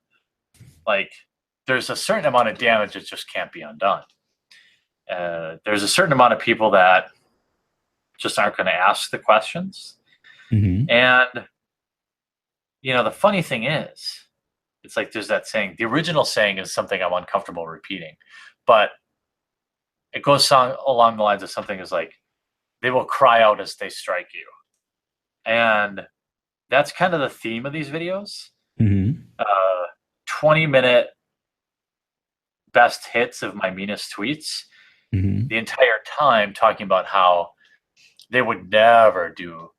like, there's a certain amount of damage that just can't be undone. There's a certain amount of people that just aren't going to ask the questions. Mm-hmm. And, the funny thing is, it's like there's that saying, the original saying is something I'm uncomfortable repeating, but it goes along the lines of something is like, they will cry out as they strike you. And that's kind of the theme of these videos. Mm-hmm. 20-minute best hits of my meanest tweets. Mm-hmm. The entire time talking about how they would never do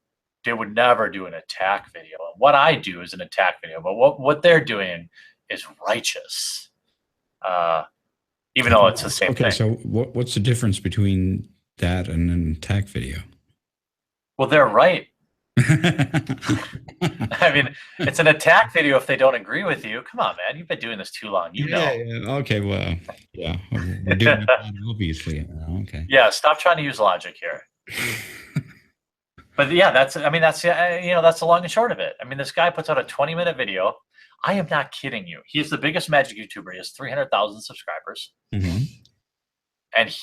an attack video. And what I do is an attack video, but what they're doing is righteous. Even though it's the same thing. Okay, so what's the difference between that and an attack video? Well, they're right. I mean, it's an attack video if they don't agree with you. Come on, man. You've been doing this too long. Yeah. Okay, well, yeah. We're doing it obviously. Okay. Yeah, stop trying to use logic here. But yeah, that's the long and short of it. I mean, this guy puts out a 20-minute video. I am not kidding you. He's the biggest Magic YouTuber. He has 300,000 subscribers. Mm-hmm. And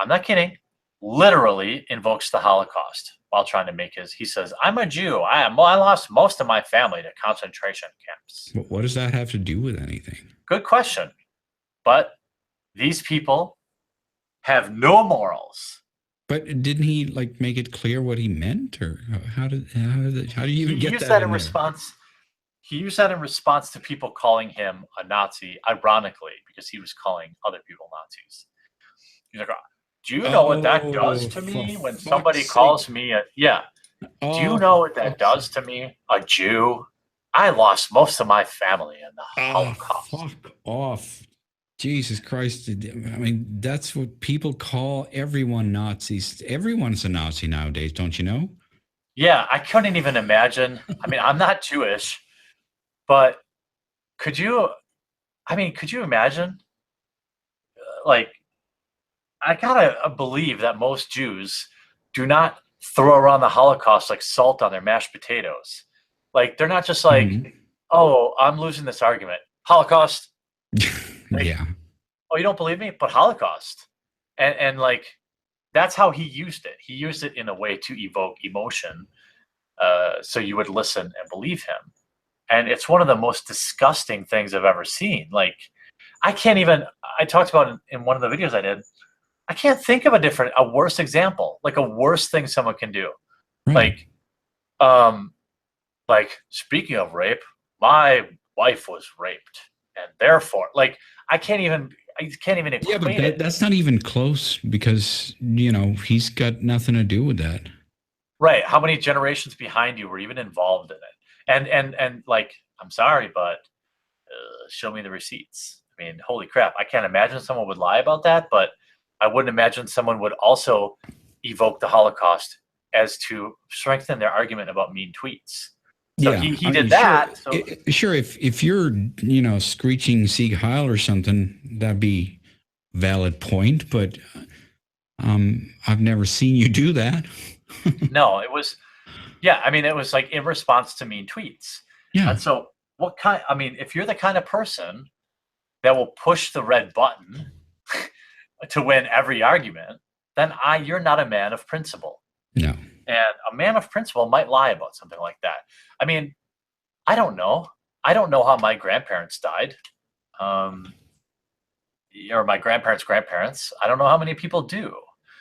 I'm not kidding, literally invokes the Holocaust while trying to make he says, I'm a Jew. I lost most of my family to concentration camps. What does that have to do with anything? Good question. But these people have no morals. But didn't he like make it clear what he meant, or how do you even He get used that that in in there? response. He used that in response to people calling him a Nazi, ironically, because he was calling other people Nazis. He's like, do you know what that does Oh, to for me when fuck's somebody calls sake! me a yeah? Do you Oh, for know what that fuck's does sake! to me, a Jew? I lost most of my family in the Ah, Holocaust. fuck off! Jesus Christ! I mean, that's what people call everyone Nazis. Everyone's a Nazi nowadays, don't you know? Yeah, I couldn't even imagine. I mean, I'm not Jewish, but could you? I mean, could you imagine? Like, I gotta believe that most Jews do not throw around the Holocaust like salt on their mashed potatoes. Like, they're not just like, Mhm. oh, I'm losing this argument. Holocaust. Like, Yeah, oh, you don't believe me? But Holocaust. And like, that's how he used it. He used it in a way to evoke emotion, so you would listen and believe him. And it's one of the most disgusting things I've ever seen. Like, I can't even. I talked about it in one of the videos I did. I can't think of a worse example, like a worse thing someone can do. right. Like, um, like speaking of rape, my wife was raped, and therefore, like, I can't even Yeah, but equate it. that's not even close because he's got nothing to do with that. Right? How many generations behind you were even involved in it? And like, I'm sorry, but show me the receipts. I mean, holy crap! I can't imagine someone would lie about that, but I wouldn't imagine someone would also evoke the Holocaust as to strengthen their argument about mean tweets. So Yeah, he I mean, did sure, that. So sure. If you're screeching Sieg Heil or something, that'd be valid point. But I've never seen you do that. no, it was yeah. I mean, it was like in response to mean tweets. Yeah, And so what kind? I mean, if you're the kind of person that will push the red button to win every argument, then you're not a man of principle. no. And a man of principle might lie about something like that. I mean, I don't know. I don't know how my grandparents died, um, or my grandparents' grandparents. I don't know how many people do.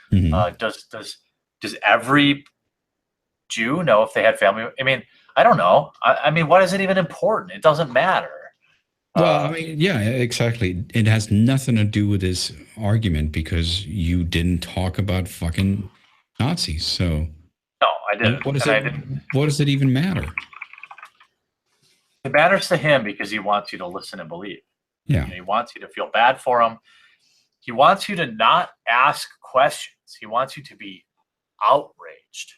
Hmm. Does every Jew know if they had family? I mean, I don't know. I mean, what is it even important? It doesn't matter. Well, I Uh, mean, yeah, exactly. It has nothing to do with this argument because you didn't talk about fucking Nazis. So no, I didn't, what does and I it? didn't. What does it even matter? It matters to him because he wants you to listen and believe. Yeah, You know, he wants you to feel bad for him. He wants you to not ask questions. He wants you to be outraged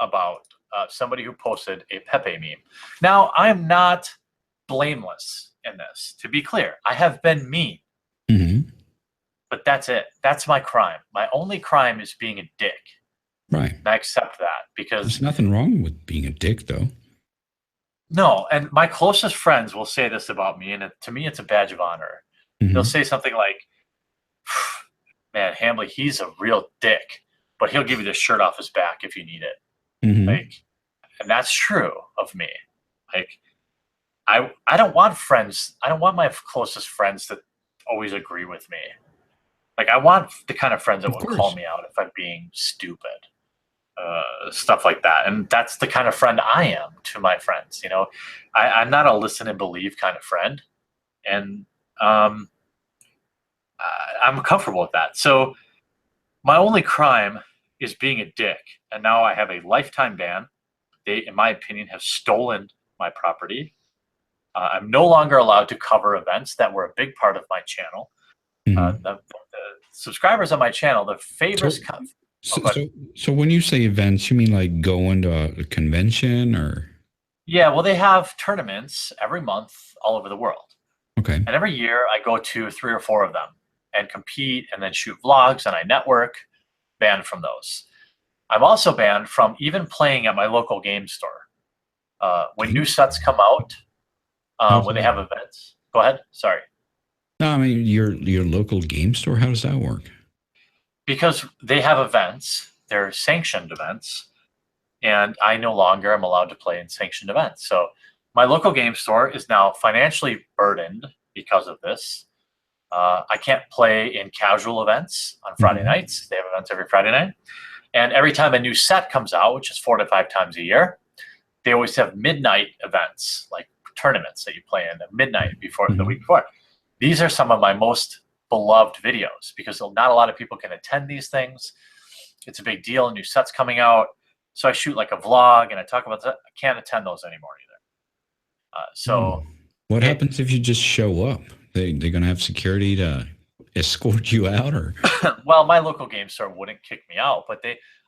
about somebody who posted a Pepe meme. Now, I'm not blameless in this. To be clear, I have been mean, hmm, but that's it. That's my crime. My only crime is being a dick. right. And I accept that because There's nothing wrong with being a dick, though. no, and my closest friends will say this about me, and to me, it's a badge of honor. They'll Hmm. say something like, man, Hambley, he's a real dick, but he'll give you the shirt off his back if you need it. Hmm. Like, and that's true of me. Like, I don't want friends. I don't want my closest friends to always agree with me. Like, I want the kind of friends that Of would call course. me out if I'm being stupid, stuff like that. And that's the kind of friend I am to my friends. You know, I'm not a listen and believe kind of friend, and um, I'm comfortable with that. So my only crime is being a dick, and now I have a lifetime ban. They, in my opinion, have stolen my property. I'm no longer allowed to cover events that were a big part of my channel. Hmm. The subscribers on my channel, the favorites. So, Oh, so, good. so, so when you say events, you mean like going to a convention or? Yeah, well, they have tournaments every month all over the world. Okay. And every year I go to 3 or 4 of them and compete and then shoot vlogs and I network, banned from those. I'm also banned from even playing at my local game store. When new Game? sets come out, How's when they that? have events, go ahead. Sorry. No, I mean your local game store. How does that work? Because they have events, they're sanctioned events, and I no longer am allowed to play in sanctioned events. So my local game store is now financially burdened because of this. I can't play in casual events on Friday nights. They have events every Friday night. And every time a new set comes out, which is 4 to 5 times a year, they always have midnight events, like tournaments that you play in at midnight before the week before. These are some of my most beloved videos because not a lot of people can attend these things. It's a big deal. New sets coming out. So I shoot like a vlog and I talk about that. I can't attend those anymore either. What happens if you just show up? They're going to have security to escort you out, or? Well, my local game store wouldn't kick me out, but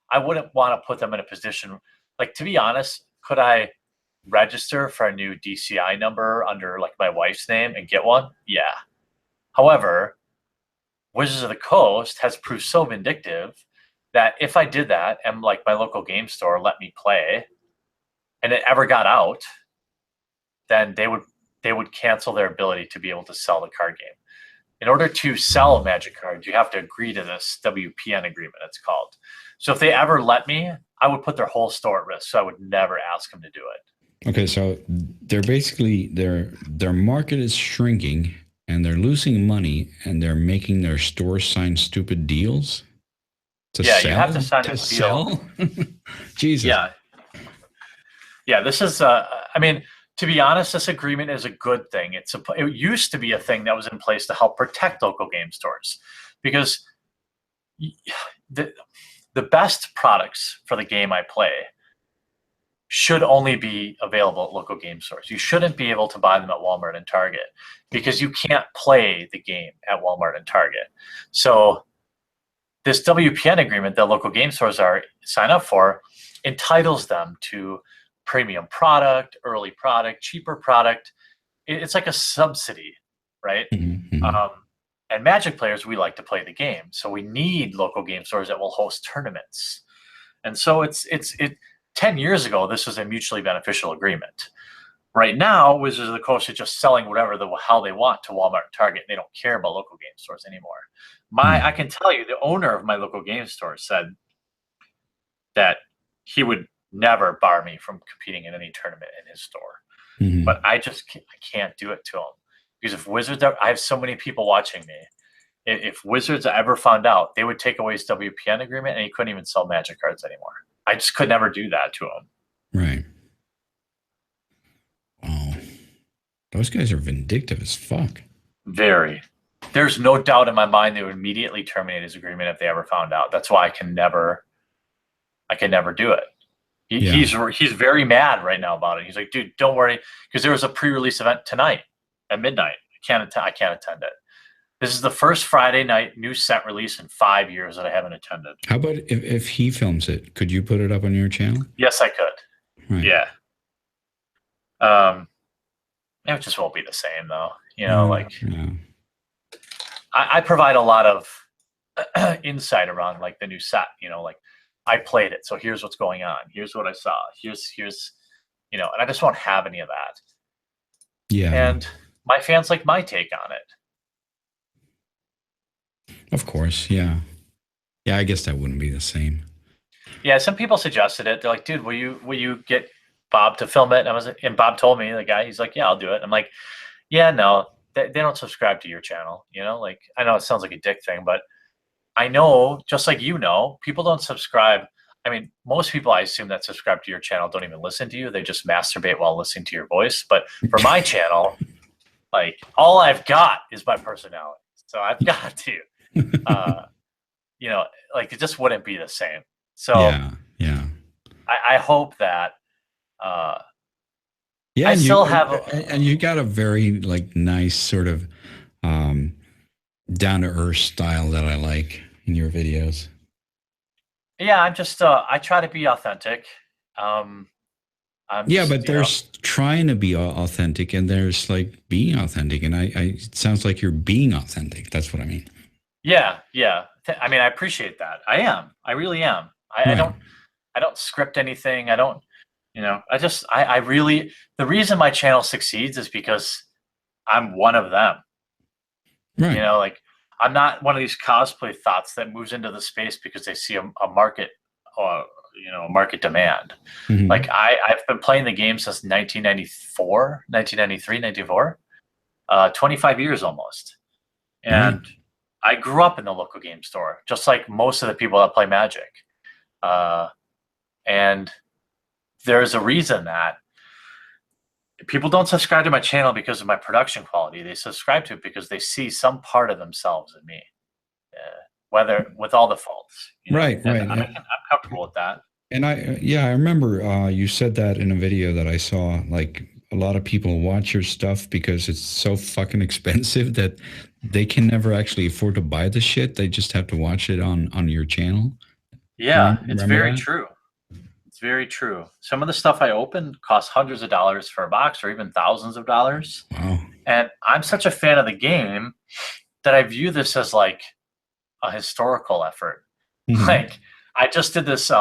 I wouldn't want to put them in a position, like, to be honest, could I register for a new DCI number under like my wife's name and get one? Yeah. However, Wizards of the Coast has proved so vindictive that if I did that and like my local game store let me play and it ever got out, then they would cancel their ability to be able to sell the card game. In order to sell Magic cards, you have to agree to this WPN agreement, it's called. So if they ever let me, I would put their whole store at risk. So I would never ask them to do it. Okay, so they're basically, their market is shrinking and they're losing money and they're making their stores sign stupid deals to sell? You have to sign a deal. Sell? Jesus. Yeah, this is, I mean, to be honest, this agreement is a good thing. It used to be a thing that was in place to help protect local game stores, because the best products for the game I play should only be available at local game stores. You shouldn't be able to buy them at Walmart and Target because you can't play the game at Walmart and Target. So this WPN agreement that local game stores sign up for entitles them to premium product, early product, cheaper product. It's like a subsidy, right? And Magic players, we like to play the game. So we need local game stores that will host tournaments. And so it's 10 years ago, this was a mutually beneficial agreement. Right now, Wizards of the Coast are just selling whatever the hell they want to Walmart and Target. They don't care about local game stores anymore. I can tell you, the owner of my local game store said that he would never bar me from competing in any tournament in his store. But I can't do it to him, because if Wizards, I have so many people watching me. If Wizards ever found out, they would take away his WPN agreement and he couldn't even sell Magic cards anymore. I just could never do that to him. Right. Oh, those guys are vindictive as fuck. Very. There's no doubt in my mind they would immediately terminate his agreement if they ever found out. That's why I can never do it. He's very mad right now about it. He's like, dude, don't worry, because there was a pre-release event tonight at midnight. I can't attend it. This is the first Friday night new set release in 5 years that I haven't attended. How about if he films it? Could you put it up on your channel? Yes, I could. Right. Yeah. It just won't be the same, though. I provide a lot of insight around like the new set. Like, I played it, so here's what's going on. Here's what I saw. Here's and I just won't have any of that. Yeah. And my fans like my take on it. Of course, yeah. Yeah, I guess that wouldn't be the same. Yeah, some people suggested it. They're like, dude, will you get Bob to film it? And Bob told me, the guy, he's like, yeah, I'll do it. I'm like, yeah, no, they don't subscribe to your channel. Like, I know it sounds like a dick thing, but I know, just like people don't subscribe. I mean, most people, I assume, that subscribe to your channel don't even listen to you. They just masturbate while listening to your voice. But for my channel, like, all I've got is my personality. So I've got to, like, it just wouldn't be the same. So yeah. I hope that, yeah, I still have, and you got a very like nice sort of down to earth style that I like in your videos. Yeah, I'm just I try to be authentic. But there's trying to be authentic and there's like being authentic, and it sounds like you're being authentic. That's what I mean. Yeah. I mean, I appreciate that. I really am. I don't script anything. I don't, I really, the reason my channel succeeds is because I'm one of them. Right. Like, I'm not one of these cosplay thoughts that moves into the space because they see a market, or market demand. Like, I've been playing the game since 1993, 1994. 25 years almost. And I grew up in the local game store, just like most of the people that play Magic. And there's a reason that people don't subscribe to my channel because of my production quality. They subscribe to it because they see some part of themselves in me, whether with all the faults. Right. I'm comfortable with that. And I remember you said that in a video that I saw. Like, a lot of people watch your stuff because it's so fucking expensive that they can never actually afford to buy the shit. They just have to watch it on your channel. Yeah, it's very that? true. It's very true. Some of the stuff I opened costs hundreds of dollars for a box, or even thousands of dollars. Wow. And I'm such a fan of the game that I view this as like a historical effort. Like, I just did this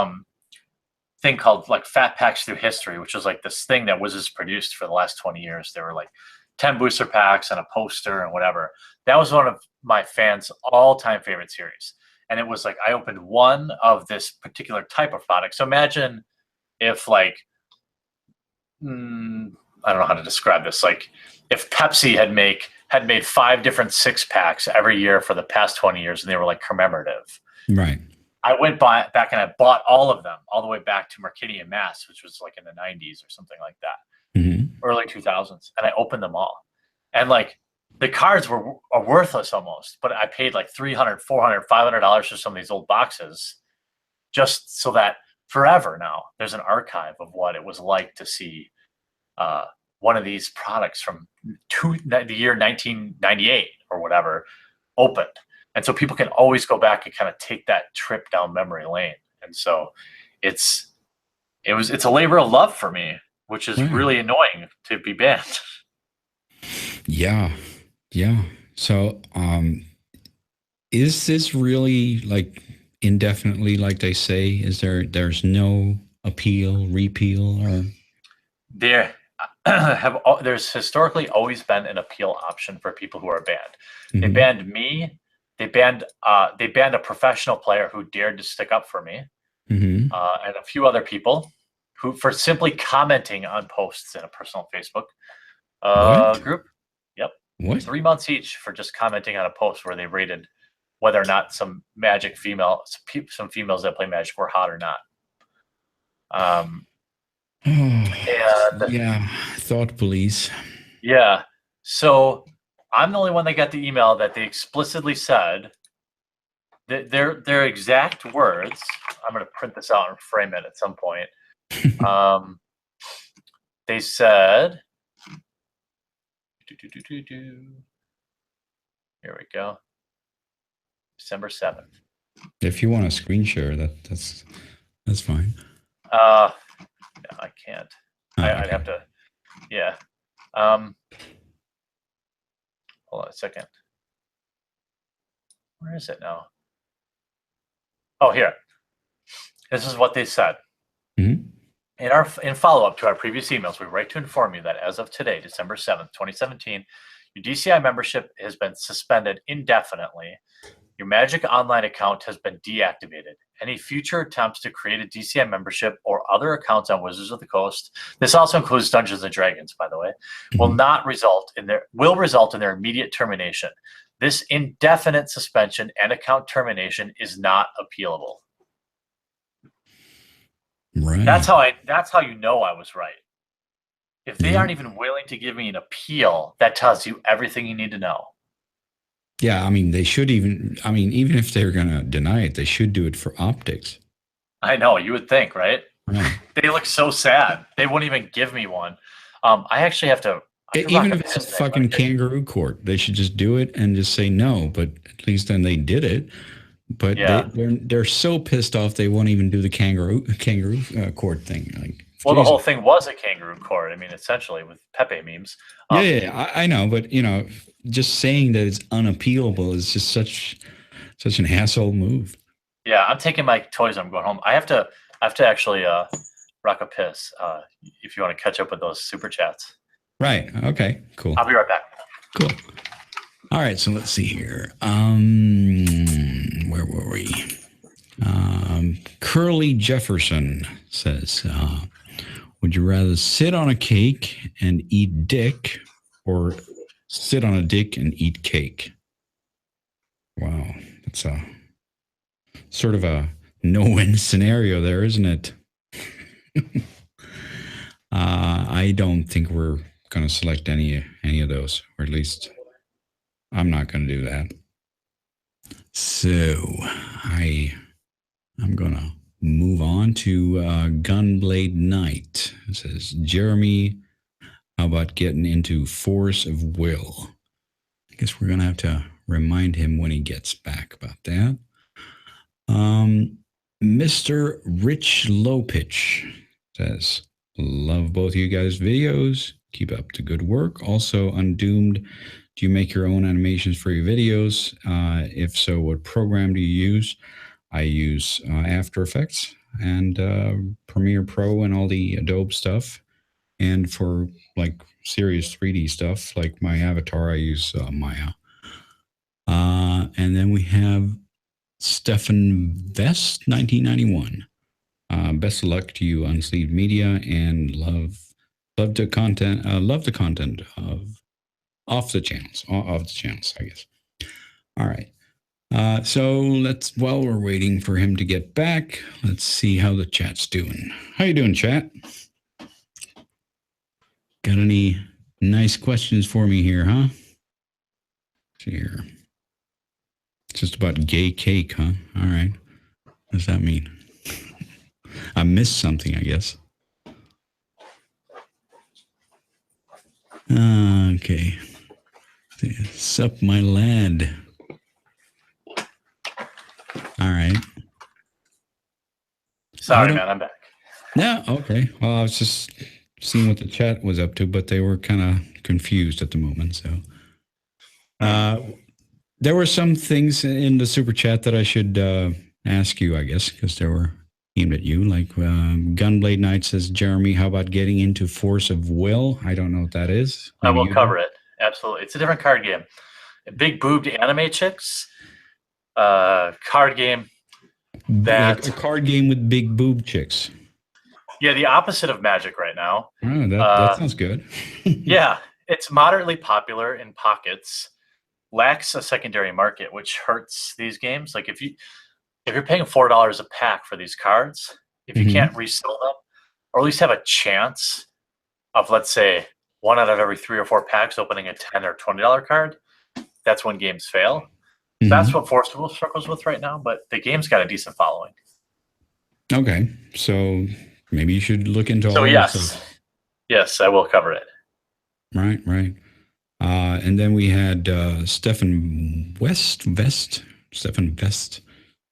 thing called like Fat Packs Through History, which was like this thing that Wizards produced for the last 20 years. There were like 10 booster packs and a poster and whatever. That was one of my fans' all-time favorite series. And it was like, I opened one of this particular type of product. So imagine if like, I don't know how to describe this. Like, if Pepsi had made 5 different 6-packs every year for the past 20 years, and they were like commemorative. Right. I went back and I bought all of them, all the way back to Mercadian Mass, which was like in the 90s or something like that, early 2000s. And I opened them all. And like, the cards are worthless almost, but I paid like $300, $400, $500 for some of these old boxes, just so that forever now there's an archive of what it was like to see one of these products from the year 1998 or whatever opened. And so people can always go back and kind of take that trip down memory lane. And so it's a labor of love for me, which is really annoying to be banned. Yeah. So, is this really like indefinitely, like they say? Is there's no appeal, repeal, or there's historically always been an appeal option for people who are banned. They banned me. They banned a professional player who dared to stick up for me, and a few other people who, for simply commenting on posts in a personal Facebook group. Yep. What? 3 months each for just commenting on a post where they rated whether or not some females that play Magic were hot or not. Yeah, thought police. Yeah. So I'm the only one that got the email that they explicitly said that their exact words. I'm going to print this out and frame it at some point. They said, here we go. December 7th. If you want a screen share, that's fine. No, I can't. Okay. I'd have to. Yeah. Hold on a second. Where is it now? Oh, here. This is what they said. In follow-up to our previous emails, we write to inform you that as of today, December 7th, 2017, your DCI membership has been suspended indefinitely. Your Magic Online account has been deactivated. Any future attempts to create a DCI membership or other accounts on Wizards of the Coast, this also includes Dungeons and Dragons, by the way, will result in their immediate termination. This indefinite suspension and account termination is not appealable. Right. That's how you know I was right. If they aren't even willing to give me an appeal, that tells you everything you need to know. Yeah, I mean, they should even if they're going to deny it, they should do it for optics. I know, you would think, right? Right. They look so sad. They won't even give me one. I actually have to. Even if it's a fucking kangaroo court, they should just do it and just say no. But at least then they did it. But they're so pissed off they won't even do the kangaroo court thing. Like, well, the whole thing was a kangaroo court. I mean, essentially with Pepe memes. I know, but just saying that it's unappealable is just such an asshole move. Yeah, I'm taking my toys. I'm going home. I have to actually rock a piss. If you want to catch up with those super chats. Right. Okay. Cool. I'll be right back. Cool. All right. So let's see here. Where were we? Curly Jefferson says, would you rather sit on a cake and eat dick, or Sit on a dick and eat cake. Wow, that's a sort of a no-win scenario there, isn't it? I don't think we're going to select any of those, or at least I'm not going to do that. So I'm going to move on to Gunblade Knight. It says, Jeremy, how about getting into Force of Will? I guess we're going to have to remind him when he gets back about that. Mr. Rich Lowpitch says, love both of you guys' videos. Keep up the good work. Also, Undoomed, do you make your own animations for your videos? If so, what program do you use? I use After Effects and Premiere Pro and all the Adobe stuff. And for like serious 3D stuff, like my avatar, I use Maya. And then we have Stefan Vest, 1991. Best of luck to you, Unsleeved Media, and love the content of the channels, I guess. All right. So while we're waiting for him to get back, let's see how the chat's doing. How you doing, chat? Got any nice questions for me here, huh? Here. It's just about gay cake, huh? All right. What does that mean? I missed something, I guess. Okay. Sup, my lad. All right. Sorry, man, I'm back. Yeah, okay. Well, I was just seeing what the chat was up to, but they were kind of confused at the moment. So there were some things in the super chat that I should ask you, I guess, because they were aimed at you. Like Gunblade Knight says, Jeremy, how about getting into Force of Will? I don't know what that is. I will cover it. Absolutely. It's a different card game. Big boobed anime chicks. Card game that like a card game with big boob chicks. Yeah, the opposite of Magic right now. Oh, that sounds good. Yeah, it's moderately popular in pockets, lacks a secondary market, which hurts these games. Like if you're paying $4 a pack for these cards, if you can't resell them, or at least have a chance of, let's say, 1 out of every 3 or 4 packs opening a $10 or $20 card, that's when games fail. That's what Force of Will struggles with right now, but the game's got a decent following. Okay, so maybe you should look into all so this stuff. Yes, I will cover it. Right. And then we had Stefan Vest,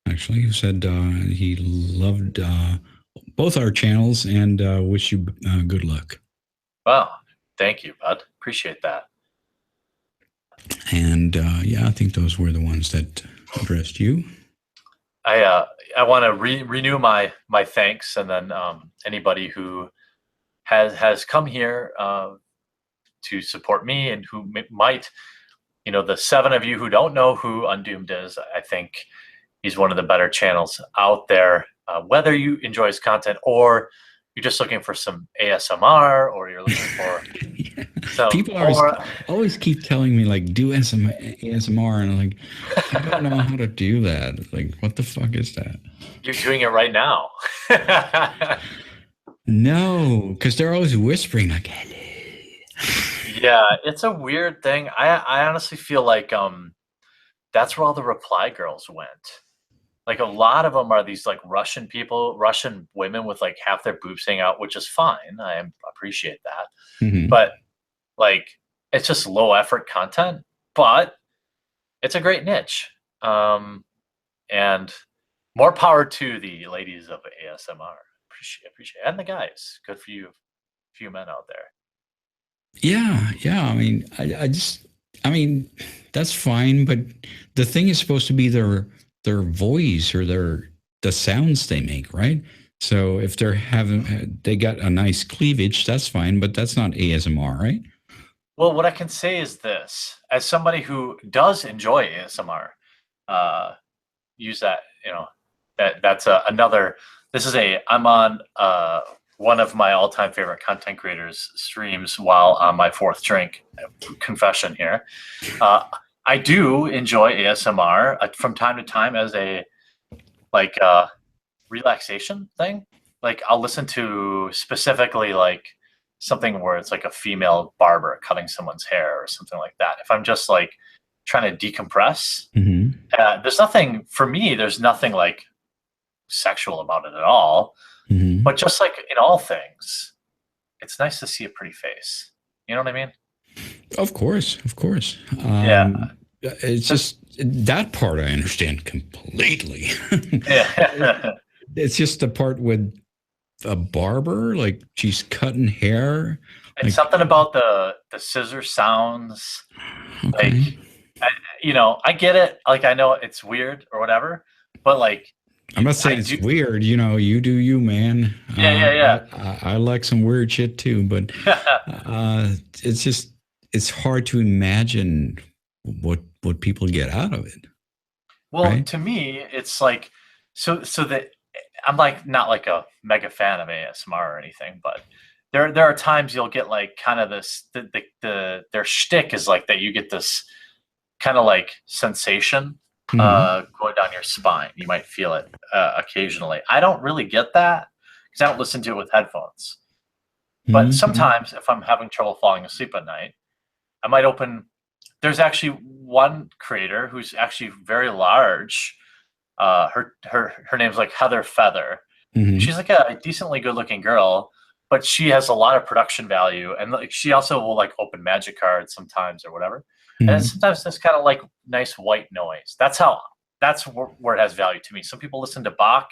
actually, who said he loved both our channels and wish you good luck. Wow, thank you, bud. Appreciate that. And yeah, I think those were the ones that addressed you. I want to renew my thanks, and then anybody who has come here to support me and who might, the 7 of you who don't know who Undoomed is, I think he's one of the better channels out there. Whether you enjoy his content or you're just looking for some ASMR, or you're looking for people always keep telling me, like, do ASMR, and I'm like, I don't know how to do that. Like, what the fuck is that? You're doing it right now. No, because they're always whispering like, hello. Yeah, it's a weird thing. I honestly feel like that's where all the reply girls went. Like, a lot of them are these like Russian women with like half their boobs hanging out, which is fine. I appreciate that. But like, it's just low effort content, but it's a great niche. And more power to the ladies of ASMR. Appreciate it. And the guys. Good for you, few men out there. Yeah. I mean, I mean, that's fine, but the thing is supposed to be their voice or the sounds they make, right? So if they got a nice cleavage, that's fine, but that's not ASMR, right? Well, what I can say is this: as somebody who does enjoy ASMR, use that. That's another. This is I'm on one of my all-time favorite content creators streams while on my fourth drink. Confession here. I do enjoy ASMR from time to time as a like relaxation thing. Like I'll listen to specifically like something where it's like a female barber cutting someone's hair or something like that. If I'm just like trying to decompress, there's nothing for me. There's nothing like sexual about it at all. But just like in all things, it's nice to see a pretty face. You know what I mean? Of course, of course. Yeah. It's just that part I understand completely. Yeah. It's just the part with a barber, like she's cutting hair. And Like, something about the scissor sounds. okay. Like, I get it. Like, I know it's weird or whatever, but like, I'm not saying it's weird. You do you, man. Yeah. I like some weird shit too, but it's hard to imagine what people get out of it. Well, right? to me, it's like so that I'm like not like a mega fan of ASMR or anything, but there are times you'll get like kind of this their shtick is like that you get this kind of like sensation going down your spine. You might feel it occasionally. I don't really get that because I don't listen to it with headphones. But sometimes if I'm having trouble falling asleep at night, I might open. There's actually one creator who's actually very large. Her name's like Heather Feather. She's like a decently good looking girl, but she has a lot of production value, and like she also will like open magic cards sometimes or whatever. And sometimes there's kind of like nice white noise. That's where it has value to me. Some people listen to Bach.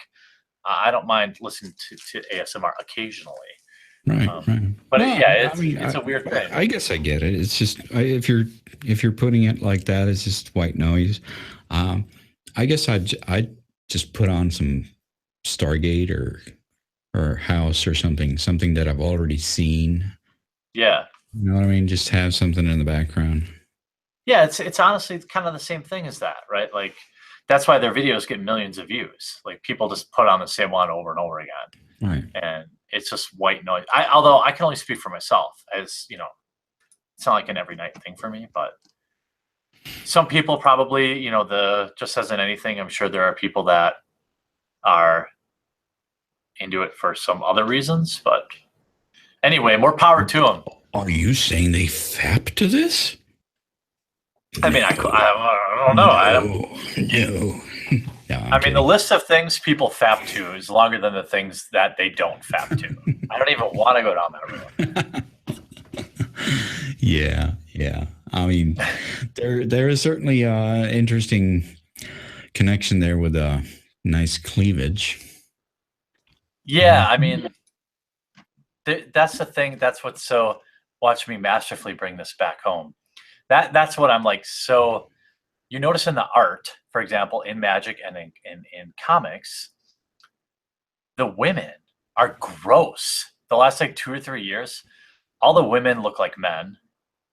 I don't mind listening to ASMR occasionally. Right. But No, yeah, it's a weird thing. I guess I get it. It's just if you're putting it like that, it's just white noise. I guess I'd just put on some Stargate or House or something that I've already seen. Yeah. You know what I mean? Just have something in the background. Yeah, it's honestly kind of the same thing as that, right? Like that's why their videos get millions of views. Like people just put on the same one over and over again. Right. And it's just white noise. Although I can only speak for myself, as you know, it's not like an every night thing for me, but some people probably, just as in anything, I'm sure there are people that are into it for some other reasons, but anyway, more power to them. Are you saying they fap to this? I mean, I don't know. No, I mean, the list of things people fap to is longer than the things that they don't fap to. I don't even want to go down that road. Yeah. I mean, there is certainly an interesting connection there with a nice cleavage. Yeah, I mean, that's the thing. That's what's so. Watch me masterfully bring this back home. That's what I'm like. So you notice in the art, for example, in Magic and in comics, the women are gross. The last like 2 or 3 years, all the women look like men.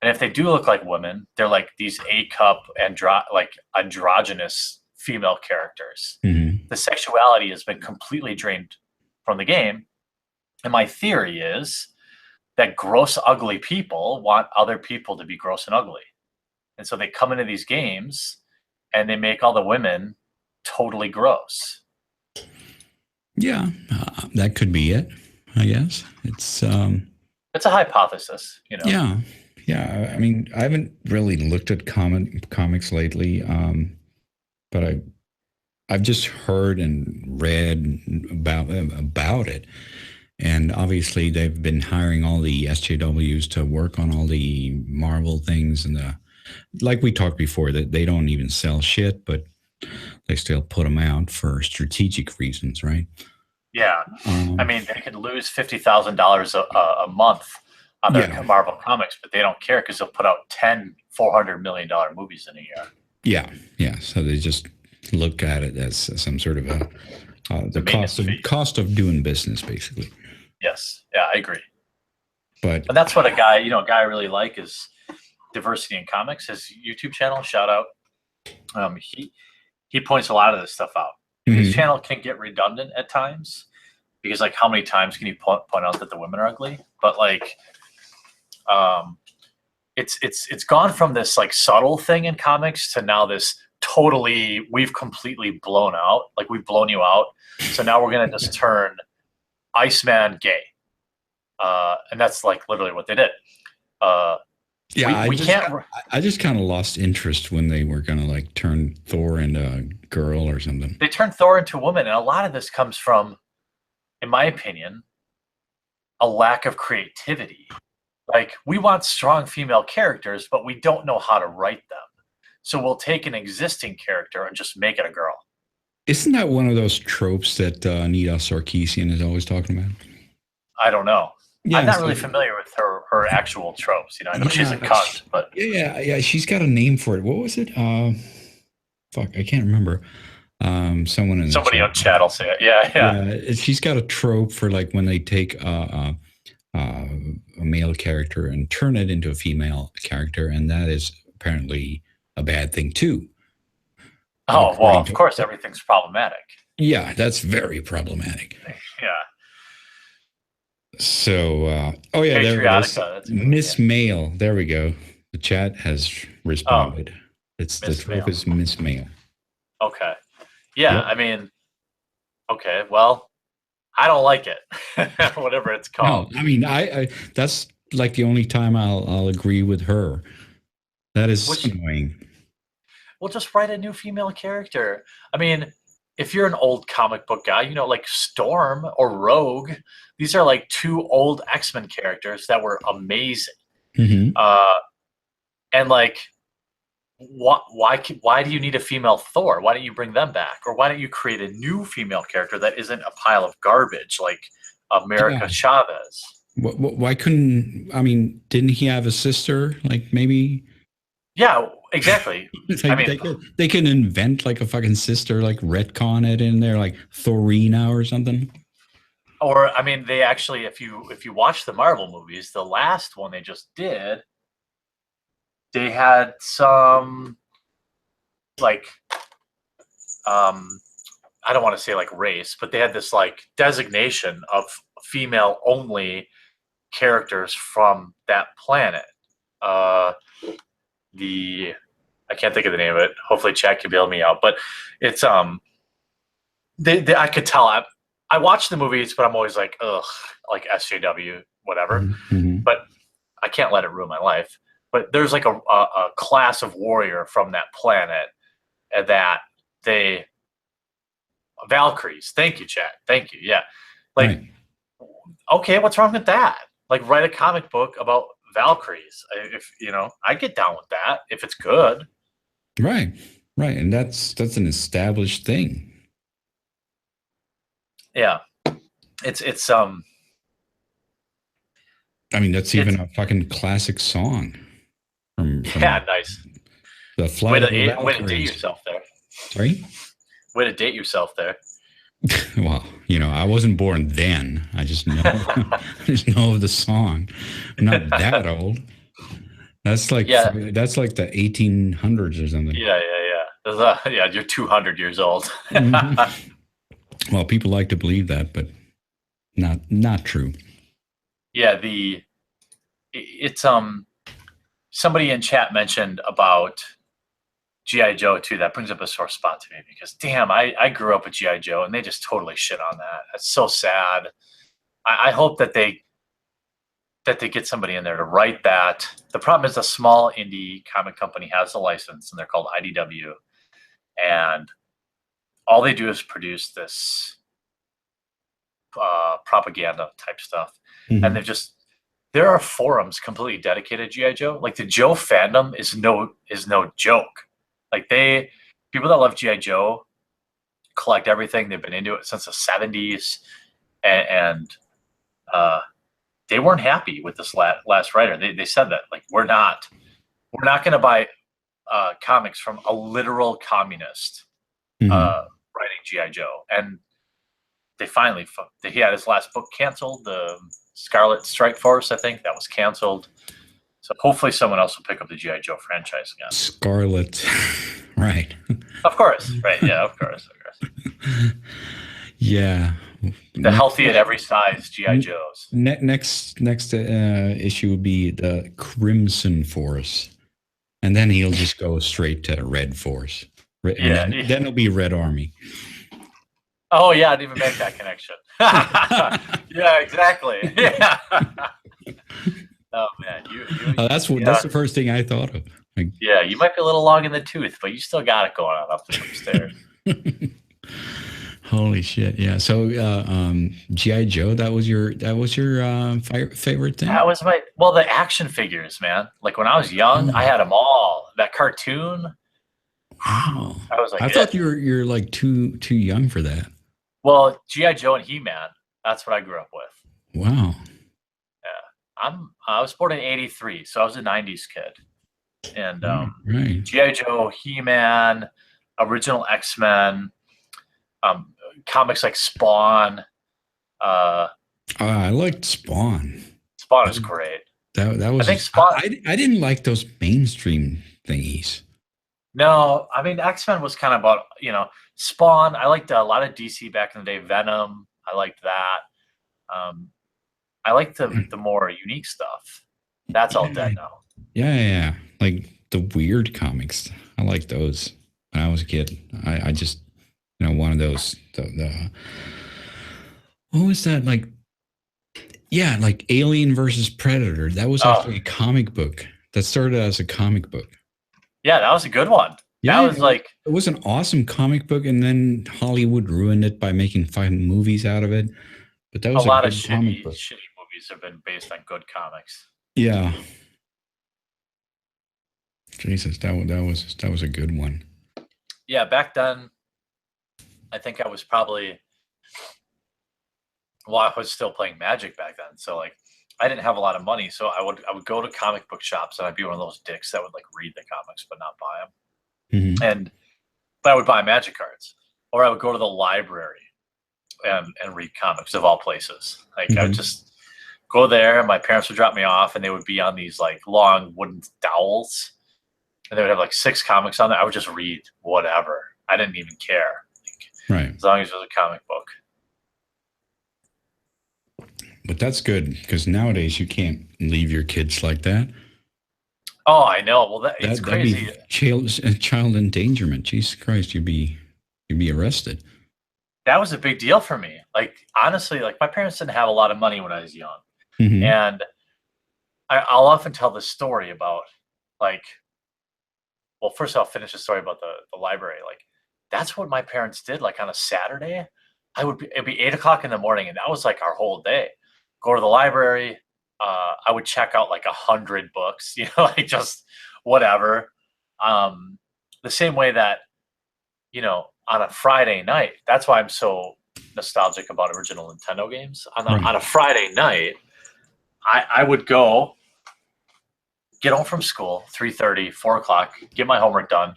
And if they do look like women, they're like these A-cup androgynous female characters. The sexuality has been completely drained from the game. And my theory is that gross, ugly people want other people to be gross and ugly. And so they come into these games and they make all the women totally gross. Yeah, that could be it, I guess. It's a hypothesis, Yeah. I mean, I haven't really looked at comics lately, but I've just heard and read about it. And obviously, they've been hiring all the SJWs to work on all the Marvel things, and like we talked before, that they don't even sell shit, but they still put them out for strategic reasons, right? Yeah, I mean, they could lose $50,000 a month on their Marvel comics, but they don't care because they'll put out 10 $400 million movies in a year. Yeah. So they just look at it as some sort of the cost of doing business, basically. Yes, yeah, I agree. But that's what a guy I really like is Diversity in Comics. His YouTube channel, shout out. He points a lot of this stuff out. His channel can get redundant at times, because like how many times can you point out that the women are ugly? But like, it's gone from this like subtle thing in comics to now this totally we've completely blown out, like we've blown you out. So now we're gonna just turn Iceman gay, and that's like literally what they did. Yeah, we can't. I just kind of lost interest when they were gonna like turn Thor into a girl or something. They turned Thor into a woman, and a lot of this comes from, in my opinion, a lack of creativity. Like, we want strong female characters, but we don't know how to write them. So we'll take an existing character and just make it a girl. Isn't that one of those tropes that Anita Sarkeesian is always talking about? I don't know. Yeah, I'm not really familiar with her actual tropes. You know, I know she's a cunt, but yeah, she's got a name for it. What was it? Fuck, I can't remember. Someone in somebody on chat will say it. Yeah. She's got a trope for like when they take a male character and turn it into a female character, and that is apparently a bad thing too. Oh well, of course, everything's problematic. Yeah, that's very problematic. Yeah. So, oh yeah, there it is. Miss Mail. There we go. The chat has responded. It's the trope is Miss Mail. Okay. Yeah, yep. I mean, okay. Well, I don't like it. Whatever it's called. No, I mean, I that's like the only time I'll agree with her. That is annoying. Well, just write a new female character. I mean, if you're an old comic book guy, you know, like Storm or Rogue, these are like two old X-Men characters that were amazing. Mm-hmm. And like, why do you need a female Thor? Why don't you bring them back? Or why don't you create a new female character that isn't a pile of garbage like America Chavez? Why couldn't, I mean, didn't he have a sister? Like maybe... Yeah, exactly. Like I mean, they can invent like a fucking sister, like retcon it in there, like Thorina or something. Or I mean, they actually, if you watch the Marvel movies, the last one they just did, they had some like, I don't want to say like race, but they had this like designation of female only characters from that planet. I can't think of the name of it. Hopefully Chad can bail me out, but it's I could tell. I watch the movies, but I'm always like, ugh, like SJW, whatever. Mm-hmm. But I can't let it ruin my life. But there's like a class of warrior from that planet that they Valkyries. Thank you, Chad. Thank you. Yeah, like okay, what's wrong with that? Like, write a comic book about Valkyries. If you know, I get down with that if it's good. Right, and that's an established thing. Yeah, it's I mean, that's even a fucking classic song. From yeah, nice. The Flight of the Valkyries. Way to date yourself there. Sorry. Way to date yourself there. Well, you know, I wasn't born then. I just know, I just know of the song. I'm not that old. That's like that's like the 1800s or something. Yeah. Yeah, you're 200 years old. Mm-hmm. Well, people like to believe that, but not true. Yeah, it's somebody in chat mentioned about G.I. Joe too. That brings up a sore spot to me because damn, I grew up with G.I. Joe and they just totally shit on that. That's so sad. I hope that they get somebody in there to write that. The problem is a small indie comic company has a license and they're called IDW, and all they do is produce this propaganda type stuff. Mm-hmm. And there are forums completely dedicated to G.I. Joe. Like, the Joe fandom is no joke. Like, people that love G.I. Joe collect everything. They've been into it since the 70s. And they weren't happy with this last writer. They said that, like, we're not going to buy comics from a literal communist writing G.I. Joe. And he had his last book canceled, the Scarlet Strike Force, I think, that was canceled. So hopefully someone else will pick up the G.I. Joe franchise again. Scarlet, right. Of course, right, yeah, of course. Yeah, The healthy at every size GI n- Joes. next issue would be the Crimson Force, and then he'll just go straight to Red Force, and Yeah. then it'll be Red Army. Oh yeah, I didn't even make that connection. Yeah, exactly. Yeah. Oh man, That's the first thing I thought of. Like, yeah, you might be a little long in the tooth, but you still got it going on up the stairs. holy shit! Yeah. So GI Joe, that was your favorite thing. That was the action figures, man. Like when I was young, I had them all. That cartoon, Wow. I was like, I thought you're like too young for that. well, GI Joe and He-Man. That's what I grew up with. Wow. Yeah, I was born in '83, so I was a '90s kid. And right. GI Joe, He-Man, original X-Men, comics like Spawn. I liked Spawn. Spawn is great. That was. I think Spawn. I didn't like those mainstream thingies. No, I mean X-Men was kind of about Spawn. I liked a lot of DC back in the day. Venom. I liked that. I liked the more unique stuff. That's all dead now. Yeah. Like the weird comics. I like those when I was a kid. I just one of those the what was that like? Yeah, like Alien versus Predator. That was actually a comic book. That started as a comic book. Yeah, that was a good one. Yeah, that was like it was an awesome comic book, and then Hollywood ruined it by making 5 movies out of it. But that was a lot good of comic book. shitty movies have been based on good comics. Yeah. Jesus, that was a good one. Yeah, back then, I think I was probably. Well, I was still playing Magic back then, so like I didn't have a lot of money, so I would go to comic book shops and I'd be one of those dicks that would like read the comics but not buy them. Mm-hmm. But I would buy Magic cards, or I would go to the library and read comics of all places. Like I would just go there. My parents would drop me off, and they would be on these like long wooden dowels, and they would have like 6 comics on there. I would just read whatever. I didn't even care, right? As long as it was a comic book. But that's good because nowadays you can't leave your kids like that. Oh, I know. Well, it's crazy. That'd be child endangerment. Jesus Christ, you'd be arrested. That was a big deal for me. Like honestly, like my parents didn't have a lot of money when I was young, and I'll often tell this story about like. Well, first I'll finish the story about the library. Like that's what my parents did. Like on a Saturday, it'd be 8 o'clock in the morning, and that was like our whole day. Go to the library. I would check out like 100 books, like just whatever. The same way that, on a Friday night, that's why I'm so nostalgic about original Nintendo games. On a Friday night, I would go get home from school, 3:30, 4 o'clock, get my homework done,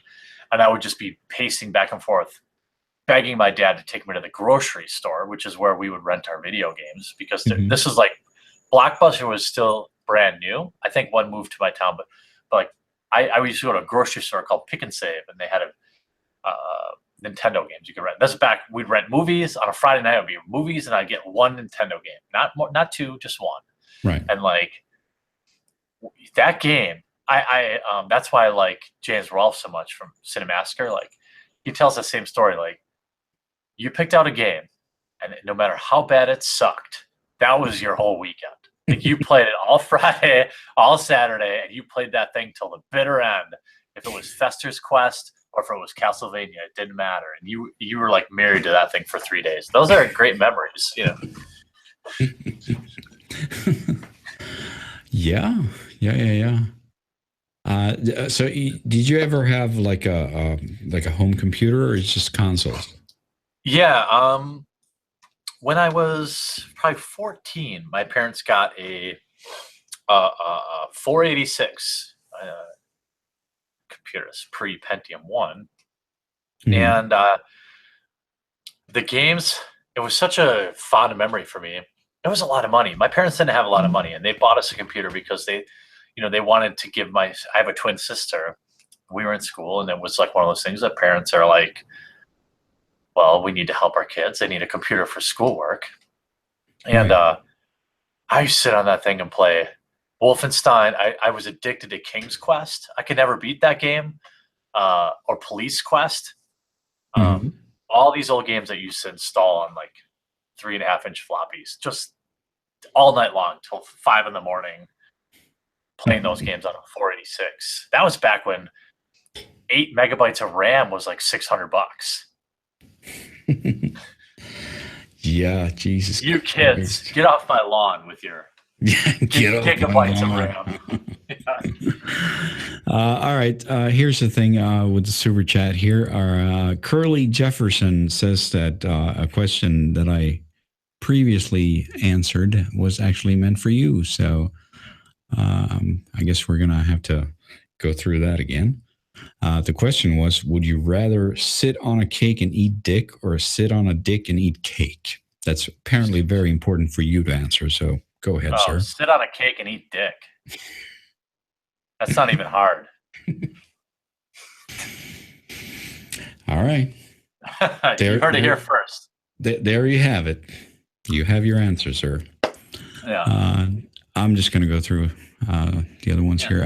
and I would just be pacing back and forth, begging my dad to take me to the grocery store, which is where we would rent our video games, because this is like Blockbuster was still brand new. I think one moved to my town, but like I used to go to a grocery store called Pick and Save, and they had Nintendo games you could rent. That's back. We'd rent movies on a Friday night. It would be movies, and I'd get one Nintendo game, not 2, just 1. Right. And like that game, I that's why I like James Rolfe so much from Cinemassacre. Like he tells the same story. Like you picked out a game, and no matter how bad it sucked, that was your whole weekend. Like you played it all Friday, all Saturday, and you played that thing till the bitter end. If it was Fester's Quest or if it was Castlevania, it didn't matter. And you were like married to that thing for 3 days. Those are great memories, Yeah. So did you ever have like a home computer, or it's just consoles? Yeah. When I was probably 14, my parents got a 486 computers, pre-Pentium 1. And the games, it was such a fond memory for me. It was a lot of money. My parents didn't have a lot of money, and they bought us a computer because they wanted to give I have a twin sister. We were in school, and it was like one of those things that parents are like, well, we need to help our kids. They need a computer for schoolwork. And Right. I sit on that thing and play Wolfenstein. I was addicted to King's Quest. I could never beat that game. Or Police Quest. Hmm. All these old games that you used to install on like 3.5-inch floppies, just all night long till 5 in the morning, playing those games on a 486. That was back when 8 MB of RAM was like $600. Yeah, Jesus You kids, Christ. get off my lawn with your Get off my gigabytes of lawn. RAM. Yeah. All right. Here's the thing with the super chat here. Our Curly Jefferson says that a question that I previously answered was actually meant for you. So I guess we're going to have to go through that again. The question was, would you rather sit on a cake and eat dick or sit on a dick and eat cake? That's apparently very important for you to answer. So go ahead, Oh, sir. sit on a cake and eat dick. That's not even hard. All right. You heard it here first. There you have it. You have your answer, sir. Yeah. I'm just going to go through the other ones here.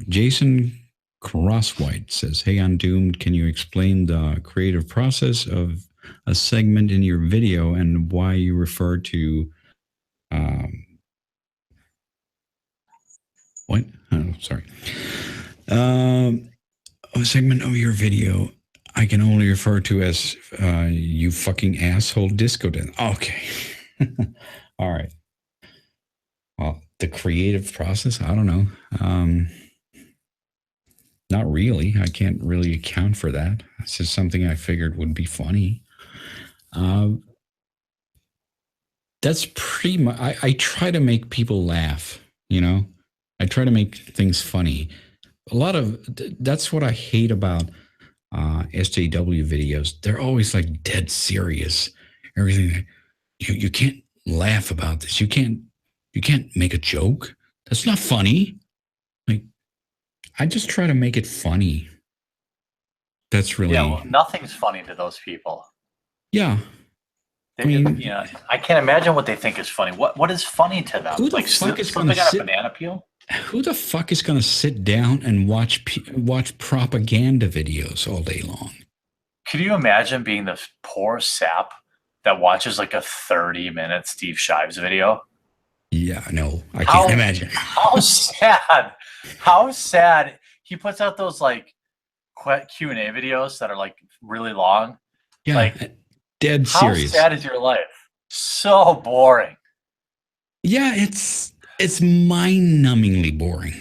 Jason Crosswhite says, "Hey, Undoomed, can you explain the creative process of a segment in your video and why you refer to what? Oh, sorry. A segment of your video I can only refer to as you fucking asshole disco dance." Okay. All right. Well, the creative process, I don't know. Not really. I can't really account for that. It's just something I figured would be funny. That's pretty much, I try to make people laugh, you know? I try to make things funny. That's what I hate about SJW videos. They're always like dead serious. Everything. You can't laugh about this. You can't make a joke. That's not funny. Like, I just try to make it funny. That's really, Yeah, well, nothing's funny to those people. yeah. I mean, I can't imagine what they think is funny. What is funny to them? Who the Like fuck is slipping gonna on a sit? banana peel? Who the fuck is gonna sit down and watch propaganda videos all day long? Could you imagine being the poor sap that watches like a 30-minute Steve Shives video? Yeah, no, I can't imagine. How sad! How sad! He puts out those like Q&A videos that are like really long. Yeah, like dead serious. How sad is your life? So boring. Yeah, it's mind-numbingly boring.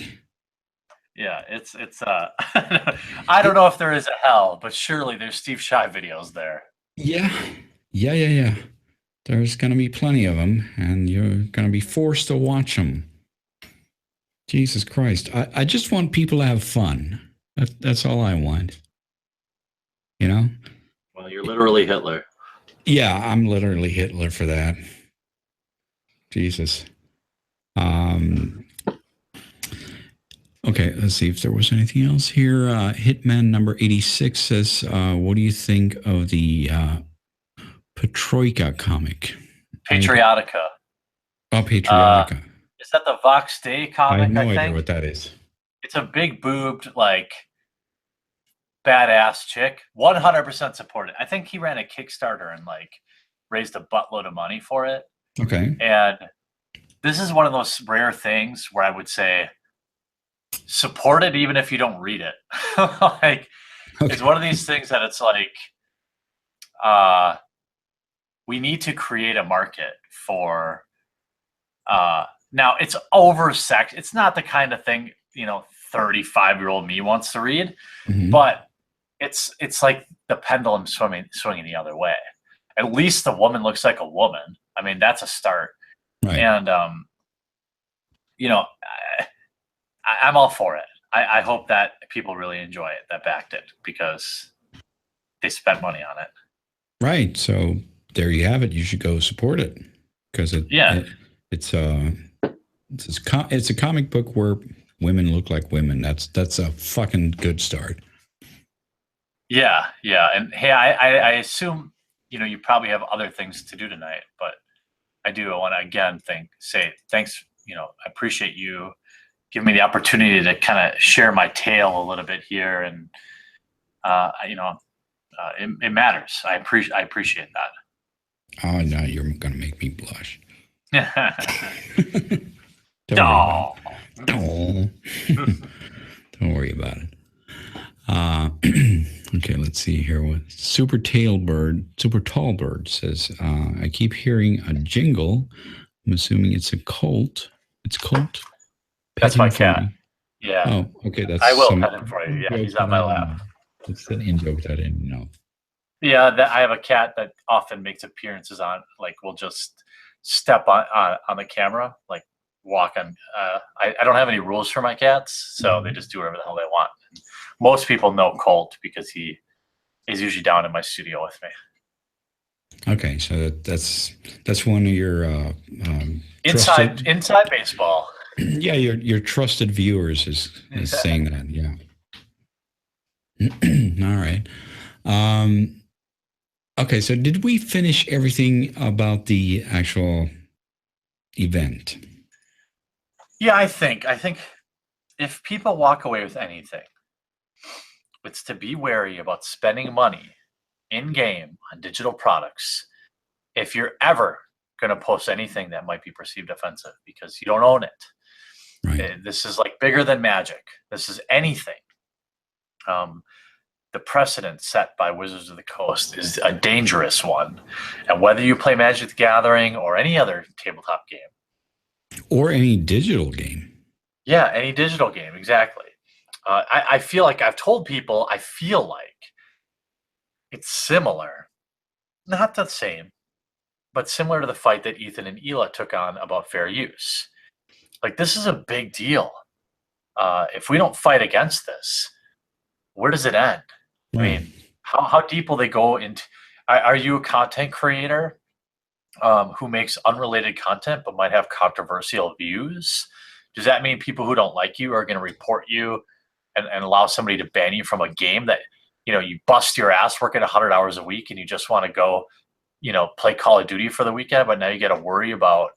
Yeah, it's I don't know if there is a hell, but surely there's Steve Shive videos there. Yeah. There's going to be plenty of them, and you're going to be forced to watch them. Jesus Christ. I just want people to have fun. That's all I want. You know? Well, you're literally Hitler. Yeah, I'm literally Hitler for that. Jesus. Okay, let's see if there was anything else here. Hitman number 86 says, what do you think of the Petroika comic? Patriotica. Oh, Patriotica. Is that the Vox Day comic? I have no idea what that is. It's a big boobed, like, badass chick. 100% support it. I think he ran a Kickstarter and like raised a buttload of money for it. Okay. And this is one of those rare things where I would say support it even if you don't read it. Like, okay. It's one of these things that it's like, we need to create a market for, now it's oversex. It's not the kind of thing, 35-year-old me wants to read, but it's like the pendulum swinging the other way. At least the woman looks like a woman. I mean, that's a start. Right. And, I'm all for it. I hope that people really enjoy it, that backed it, because they spent money on it. Right. So there you have it. You should go support it, because it's a comic book where women look like women. That's a fucking good start. Yeah, yeah. And hey, I assume, you probably have other things to do tonight, but I want to again say thanks. I appreciate you giving me the opportunity to kind of share my tale a little bit here, and it matters. I appreciate Oh no, you're gonna make me blush. that. Don't worry about No. it. Don't. Don't worry about it. Okay, let's see here. What Super Tall Bird says, I keep hearing a jingle. I'm assuming it's a Colt. It's Colt. Pet That's my him for cat. me. Yeah, Oh, okay. That's I will some pet him for you. Yeah, joke he's that on I my didn't lap. know. It's an in joke that I didn't know. Yeah, I have a cat that often makes appearances on, like, will just step on the camera, like walk on. I don't have any rules for my cats, so they just do whatever the hell they want. Most people know Colt because he is usually down in my studio with me. Okay, so that's one of your Inside trusted. inside baseball. Yeah, your trusted viewers is saying that. Yeah. All right. Um, okay, so did we finish everything about the actual event? Yeah, I think if people walk away with anything, it's to be wary about spending money in game on digital products if you're ever going to post anything that might be perceived offensive because you don't own it. Right. This is like bigger than Magic. This is anything. Um, the precedent set by Wizards of the Coast is a dangerous one. And whether you play Magic the Gathering or any other tabletop game, Or any digital game. yeah, any digital game, exactly. I feel like I've told people I feel like it's similar, not the same, but similar to the fight that Ethan and Ela took on about fair use. Like, this is a big deal. If we don't fight against this, where does it end? I Right. mean, how deep will they go into? Are you a content creator who makes unrelated content but might have controversial views? Does that mean people who don't like you are going to report you and allow somebody to ban you from a game that you bust your ass working 100 hours a week and you just want to go play Call of Duty for the weekend, but now you got to worry about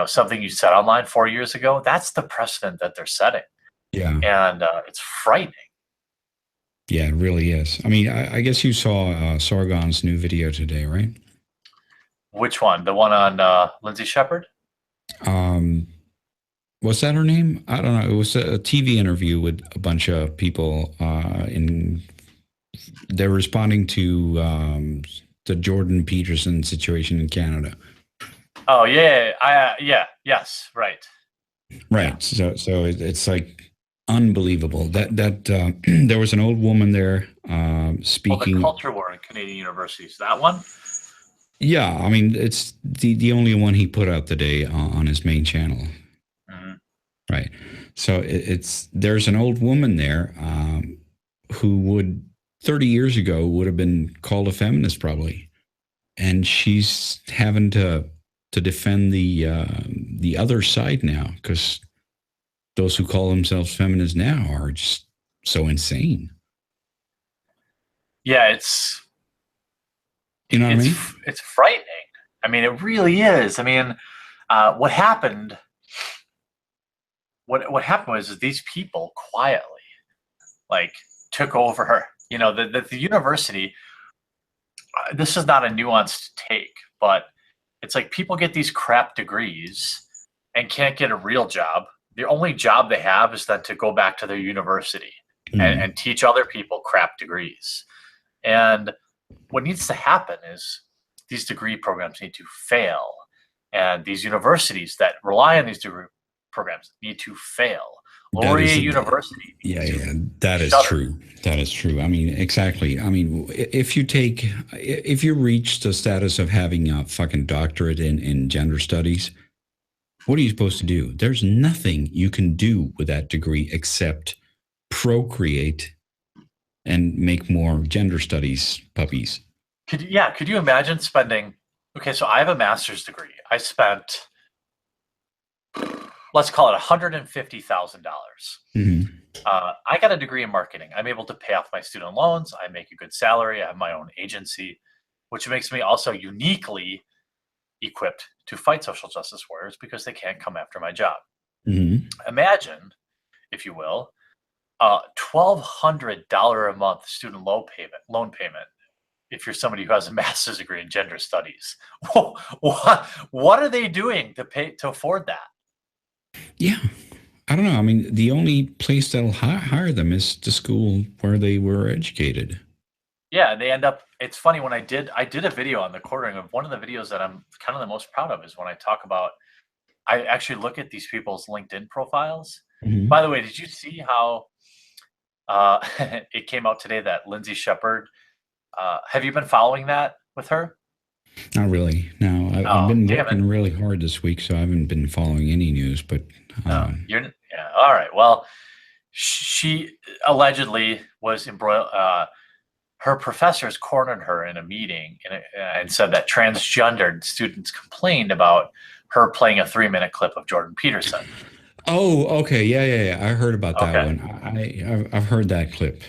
something you said online 4 years ago? That's the precedent that they're setting, Yeah. and it's frightening. Yeah, it really is. I mean, I guess you saw Sargon's new video today, right? Which one? The one on Lindsay Shepard? Um, was that her name? I don't know. It was a TV interview with a bunch of people. They're responding to the Jordan Peterson situation in Canada. Oh yeah, yes, right. Right. Yeah. So it's like unbelievable that there was an old woman there Well, the speaking. culture war in Canadian universities. That one. Yeah, I mean it's the only one he put out today on his main channel. Mhm. Right. So it's there's an old woman there who would 30 years ago would have been called a feminist probably, and she's having to defend the other side now because those who call themselves feminists now are just so insane. Yeah, You know what I it's mean? it's frightening. I mean, it really is. I mean, what happened? What happened was these people quietly, like, took over her. The university. This is not a nuanced take, but it's like people get these crap degrees and can't get a real job. The only job they have is then to go back to their university and teach other people crap degrees. And what needs to happen is these degree programs need to fail. And these universities that rely on these degree programs need to fail. That Laurier is, University yeah, needs to yeah, that is shutter. true. That is true. I mean, exactly. I mean, if you reach the status of having a fucking doctorate in gender studies, what are you supposed to do? There's nothing you can do with that degree except procreate and make more gender studies puppies. Could you imagine spending? Okay, so I have a master's degree. I spent, let's call it $150,000 Mm-hmm. I got a degree in marketing. I'm able to pay off my student loans. I make a good salary. I have my own agency, which makes me also uniquely equipped to fight social justice warriors because they can't come after my job. Hmm. Imagine, if you will, a $1,200 a month student loan payment if you're somebody who has a master's degree in gender studies. What are they doing to afford that? Yeah. I don't know. I mean, the only place that'll hire them is the school where they were educated. Yeah, they end up. It's funny when I did a video on the quartering of one of the videos that I'm kind of the most proud of is when I talk about. I actually look at these people's LinkedIn profiles. By Hmm. the way, did you see how it came out today that Lindsay Shepherd? Have you been following that with her? Not really. No, I've Oh, been damn it! working really hard this week, so I haven't been following any news. But No, you're yeah. All right. Well, she allegedly was embroiled. Her professors cornered her in a meeting and said that transgendered students complained about her playing a 3-minute clip of Jordan Peterson. oh, okay, yeah, yeah, yeah. I heard about that Okay. one. I've heard that clip.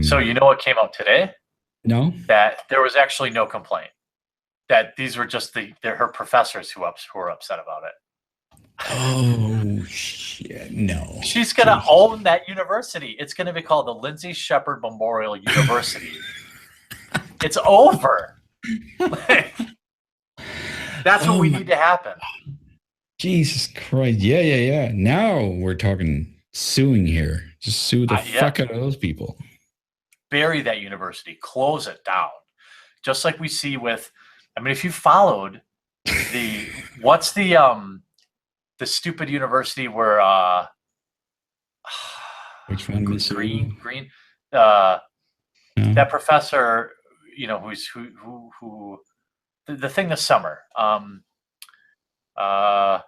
So you know what came out today? No. That there was actually no complaint. That these were just her professors who were upset about it. Oh shit! No. She's going to own that university. It's going to be called the Lindsay Shepherd Memorial University. It's over. That's what Oh we my need to happen. Jesus Christ! Yeah, yeah, yeah. Now we're talking suing here. Just sue the Yeah, fuck out of those people. bury that university, close it down. Just like we see with, I mean, if you followed what's the stupid university where Which one, Miss Sue? Green uh No. that professor, who the thing this summer, uh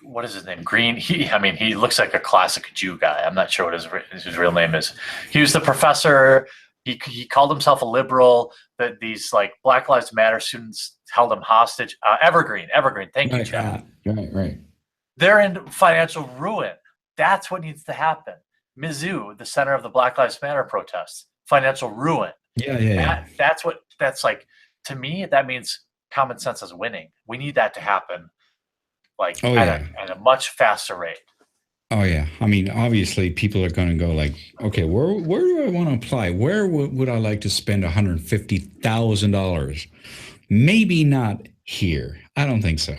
what is his name? Green. I mean, he looks like a classic Jew guy. I'm not sure what his real name is. He was the professor. He called himself a liberal. That these like Black Lives Matter students held him hostage. Evergreen. Thank you, Right, Chad. right, right. They're in financial ruin. That's what needs to happen. Mizzou, the center of the Black Lives Matter protests, financial ruin. Yeah, yeah, yeah. That's like, to me, that means common sense is winning. We need that to happen like Oh yeah. at a much faster rate. Oh yeah. I mean, obviously, people are going to go like, okay, where do I want to apply? Where would I like to spend $150,000? Maybe not here. I don't think so.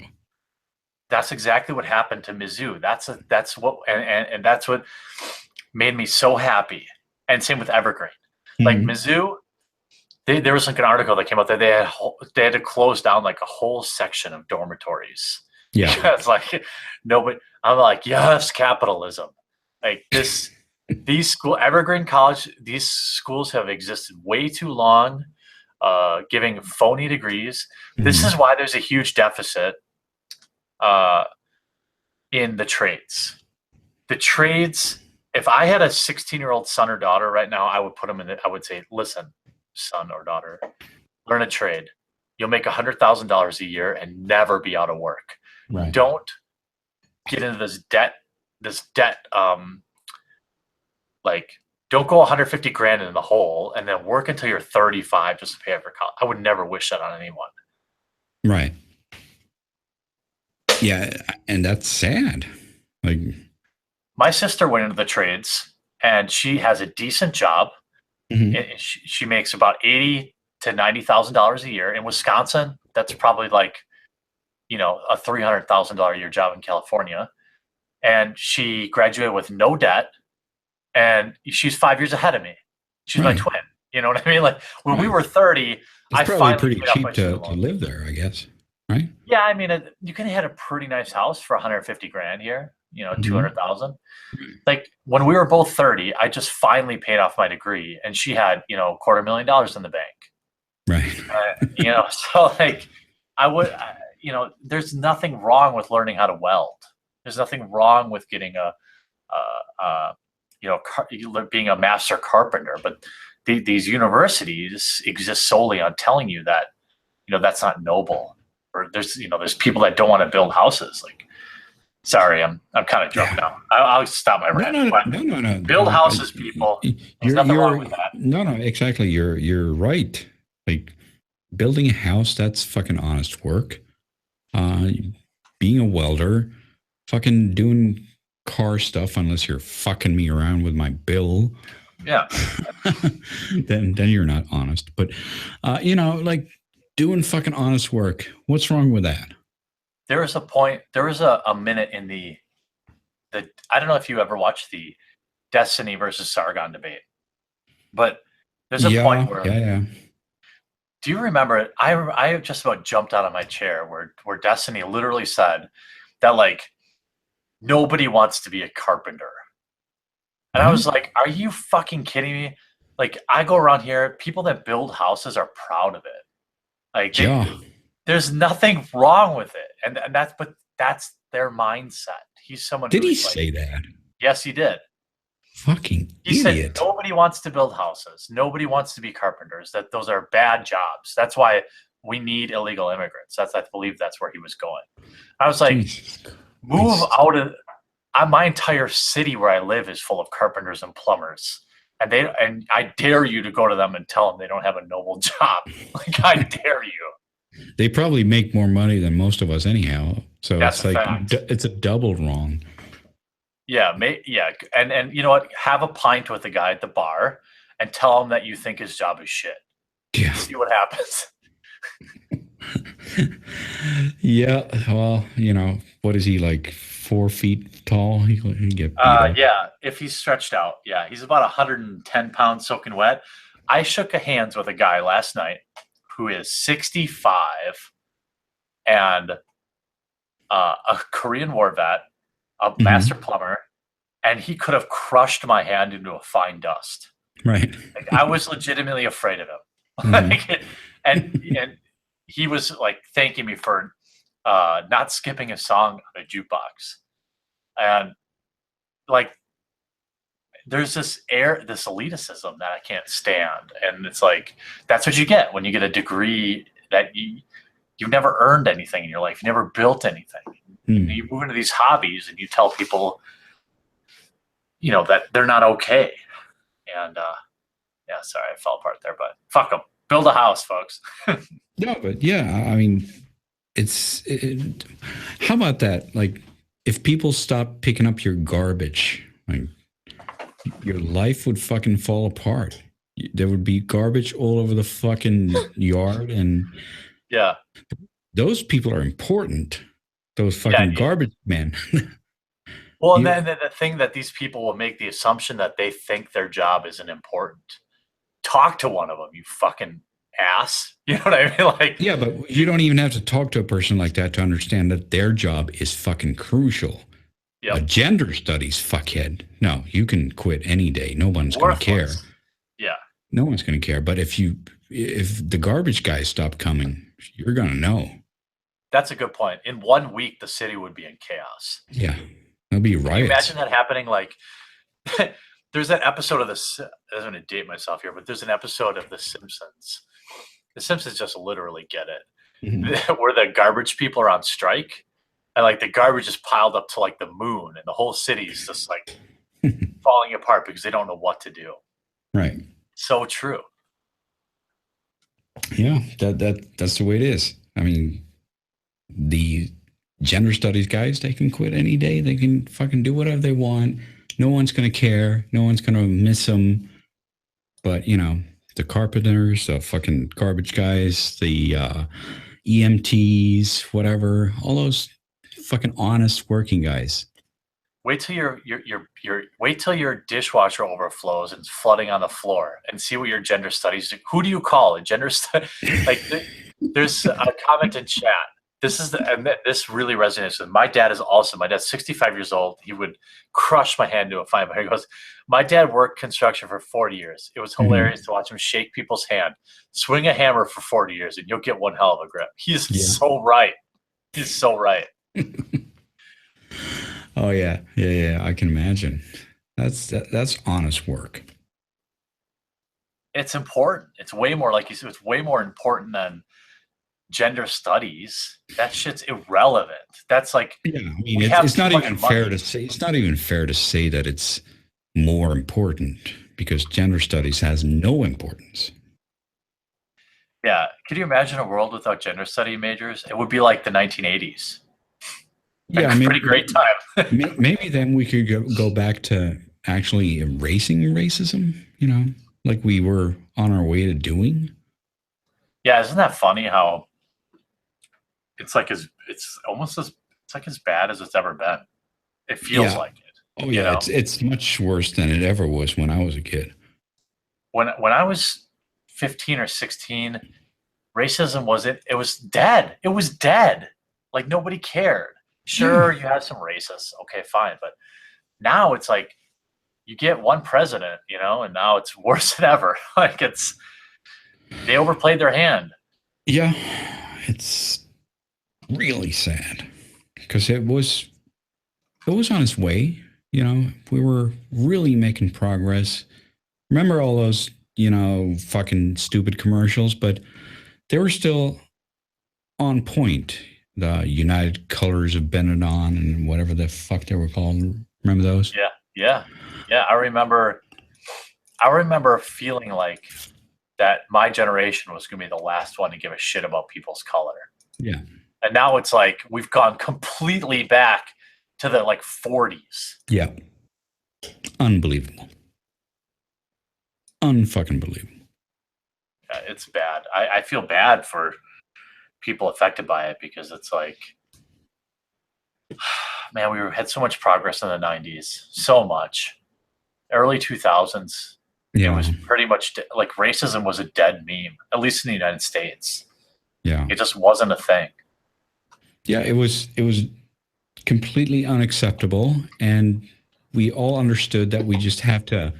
That's exactly what happened to Mizzou. And that's what made me so happy. And same with Evergreen. Like Hmm. Mizzou, there was like an article that came out that they had to close down like a whole section of dormitories Yeah. because like nobody. I'm like, yes, capitalism. Like Evergreen College, these schools have existed way too long, giving phony degrees. This is Hmm. why there's a huge deficit uh, in the trades. The trades. If I had a 16-year-old son or daughter right now, I would put them in. I would say, listen, son or daughter, learn a trade. You'll make $100,000 a year and never be out of work. Right. Don't get into this debt. Like, don't go 150 grand in the hole and then work until you're 35 just to pay for college. I would never wish that on anyone. Right. Yeah, and that's sad. Like, My sister went into the trades and she has a decent job. mhm. She makes about $80,000 to $90,000 a year in Wisconsin. That's probably like, a $300,000 a year job in California. And she graduated with no debt. And she's 5 years ahead of me. She's my Right. twin. You know what I mean? Like when we Right. were 30, It's I probably finally pretty paid off my cheap student to loans. live there, I guess. Right. Yeah, I mean, you can have a pretty nice house for 150 grand here. Hmm. 200,000. Like when we were both 30, I just finally paid off my degree, and she had $250,000 in the bank. Right. So like I would, there's nothing wrong with learning how to weld. There's nothing wrong with getting being a master carpenter. But these universities exist solely on telling you that that's not noble. Or there's people that don't want to build houses. Like Sorry, I'm kind of drunk Yeah. now. I'll stop my No, rant. no, But no, no, no. build houses, people. There's nothing wrong with that. No, no, exactly. You're right. Like building a house, that's fucking honest work. Uh, being a welder, fucking doing car stuff, unless you're fucking me around with my bill, Yeah. then you're not honest. But you know, like doing fucking honest work. What's wrong with that? There was a point. There was a minute in the I don't know if you ever watched the Destiny versus Sargon debate, but there's a point Yeah, where yeah, yeah. do you remember it? I just about jumped out of my chair where Destiny literally said that like nobody wants to be a carpenter. And I What? was like, are you fucking kidding me? Like I go around here, people that build houses are proud of it. Like Yeah. there's nothing wrong with it. And that's their mindset. He's someone Did he who's like, say that? yes, he did. Fucking He said idiot. nobody wants to build houses. Nobody wants to be carpenters. That those are bad jobs. That's why we need illegal immigrants. I believe that's where he was going. I was like, Jesus move Christ. out of my entire city where I live is full of carpenters and plumbers. And I dare you to go to them and tell them they don't have a noble job. Like I dare you. They probably make more money than most of us anyhow. So That's it's a like fact. it's a double wrong. Yeah, and you know what? Have a pint with the guy at the bar and tell him that you think his job is shit. Yeah. See what happens. Yeah. Well, you know, what is he like 4 feet tall? He get beat up. Yeah, if he's stretched out, yeah, he's about 110 pounds soaking wet. I shook hands with a guy last night who is 65 and a Korean War vet, a master plumber, and he could have crushed my hand into a fine dust. Right. Like, I was legitimately afraid of him. Mhm. and he was like thanking me for not skipping a song on a jukebox. And like there's this elitism that I can't stand. And it's like that's what you get when you get a degree that you've never earned anything in your life. You never built anything. You move into these hobbies and you tell people, you know, that they're not okay. And yeah, sorry, I fell apart there, but fuck them. Build a house, folks. No, but yeah, I mean, how about that? Like, if people stop picking up your garbage, like, your life would fucking fall apart. There would be garbage all over the fucking yard, and Yeah. those people are important. Those Yeah. fucking garbage men. Well, and You- then the thing that these people will make the assumption that they think their job isn't important. Talk to one of them, you fucking ass. You know what I mean? Like, yeah, but you don't even have to talk to a person like that to understand that their job is fucking crucial. yep. A gender studies fuckhead. No, you can quit any day. No one's going to care. Worthless. Yeah. No one's going to care. But if the garbage guys stop coming, you're going to know. That's a good point. In 1 week, the city would be in chaos. Yeah, there'll be Can you riots. imagine that happening? Like, there's that episode of I don't want to date myself here, but there's an episode of The Simpsons. The Simpsons just literally get it. Mhm. Where the garbage people are on strike and like the garbage is piled up to like the moon and the whole city's just like falling apart because they don't know what to do. Right. So true. Yeah, that's the way it is. I mean, the gender studies guys, they can quit any day. They can fucking do whatever they want. No one's going to care. No one's going to miss them. But, you know, the carpenters, the fucking garbage guys, the EMTs, whatever, all those fucking honest working guys. Wait till your dishwasher overflows and it's flooding on the floor and see what your gender studies. Who do you call a gender study? Like there's a comment in chat. This really resonates with me. My dad is awesome. My dad's 65 years old. He would crush my hand to a fine. But he goes, my dad worked construction for 40 years. It was hilarious to watch him shake people's hand, swing a hammer for 40 years, and you'll get one hell of a grip. He's so right. He's so right. Oh yeah, I can imagine. That's honest work. It's important. It's way more, like you said, it's way more important than gender studies. That shit's irrelevant. That's like, Yeah, I mean, we have it's too not much even fair money. to say. It's not even fair to say that it's more important because gender studies has no importance. Yeah. Could you imagine a world without gender study majors? It would be like the 1980s. A Yeah, I pretty mean, great time. maybe then we could go back to actually erasing racism. Like we were on our way to doing. Yeah, isn't that funny how it's like it's almost it's like as bad as it's ever been. It feels Yeah. like Oh it, you yeah, know. it's much worse than it ever was when I was a kid. When I was 15 or 16, racism wasn't it was dead. It was dead. Like nobody cared. Yeah. Sure, you had some racists. Okay, fine, but now it's like you get one president, and now it's worse than ever. Like they overplayed their hand. Yeah. It's really sad because it was on its way. We were really making progress. Remember all those, fucking stupid commercials, but they were still on point. The United Colors of Benetton and whatever the fuck they were called. Remember those? Yeah, yeah, yeah. I remember feeling like that my generation was going to be the last one to give a shit about people's color. Yeah. And now it's like we've gone completely back to the like 40s. Yeah. Unbelievable. Unfucking believable. It's bad. I feel bad for people affected by it because it's like, man, we had so much progress in the 90s, so much. Early 2000s, it Yeah. was pretty much like racism was a dead meme, at least in the United States. Yeah. It just wasn't a thing. Yeah. It was completely unacceptable. And we all understood that we just have to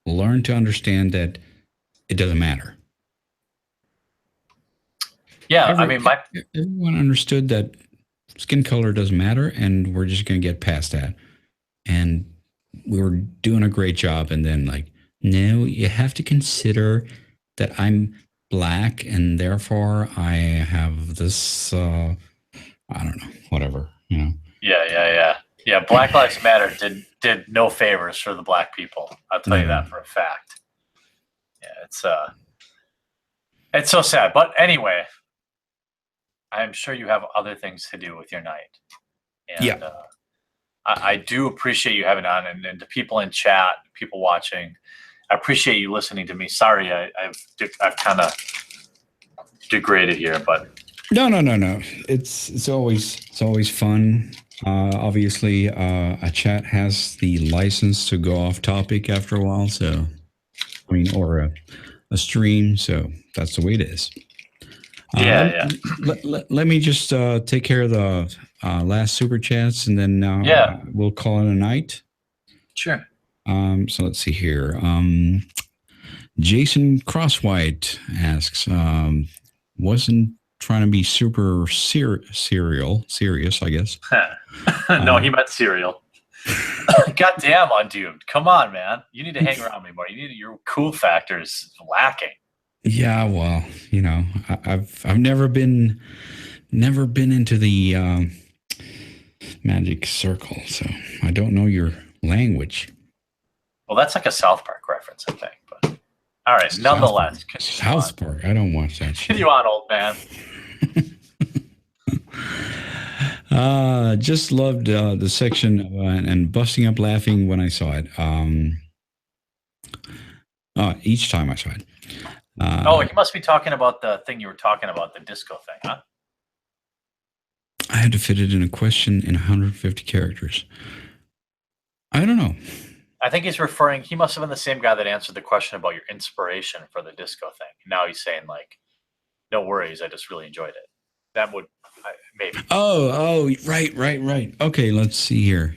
learn to understand that it doesn't matter. Yeah, I mean, Everyone understood that skin color doesn't matter and we're just going to get past that. And we were doing a great job. And then, like, no, you have to consider that I'm black and therefore I have this, I don't know, whatever, yeah. Black Lives Matter did no favors for the black people. I'll tell you No. that for a fact. Yeah, it's so sad. But anyway, I'm sure you have other things to do with your night. And Yeah. I do appreciate you having on, and to people in chat, people watching, I appreciate you listening to me. Sorry, I've kind of degraded here, but No. It's always fun. Obviously, a chat has the license to go off topic after a while. So, I mean, or a stream. So that's the way it is. yeah. Let me just take care of the last super chats, and then we'll call it a night. Sure. So let's see here. Jason Crosswhite asks, wasn't trying to be super serious, I guess. No, he meant cereal. God damn, Undude. Come on, man. You need to hang around me more. Your cool factor's lacking. Yeah, well, I've never been into the magic circle, so I don't know your language. Well, that's like a South Park reference, I think. But all right, nonetheless, South Park. I don't watch that shit. Continue on, old man. Just loved the section and busting up laughing when I saw it. Each time I saw it. You must be talking about the thing you were talking about, the disco thing, huh? I had to fit it in a question in 150 characters. I don't know. I think he must have been the same guy that answered the question about your inspiration for the disco thing. Now he's saying, like, no worries, I just really enjoyed it. That would, maybe. Oh, right. Okay, let's see here.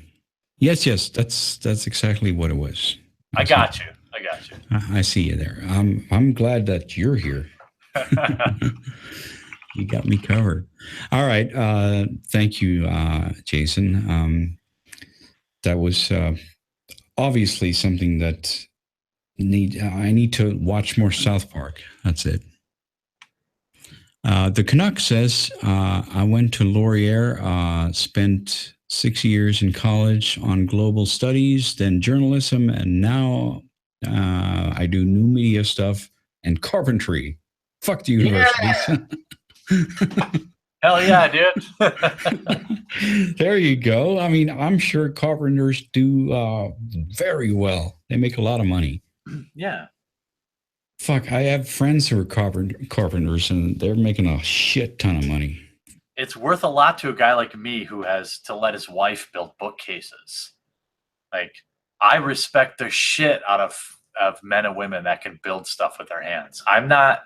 Yes, that's exactly what it was. I got you. I see you there. I'm glad that you're here. You got me covered. All right. Thank you, Jason. That was obviously something that I need to watch more South Park. That's it. The Canuck says, I went to Laurier, spent 6 years in college on global studies, then journalism, and now I do new media stuff and carpentry. Fuck the universities. Hell yeah, dude. There you go. I mean, I'm sure carpenters do very well. They make a lot of money. Yeah. Fuck, I have friends who are carpenters and they're making a shit ton of money. It's worth a lot to a guy like me who has to let his wife build bookcases. Like, I respect the shit out of men and women that can build stuff with their hands. I'm not.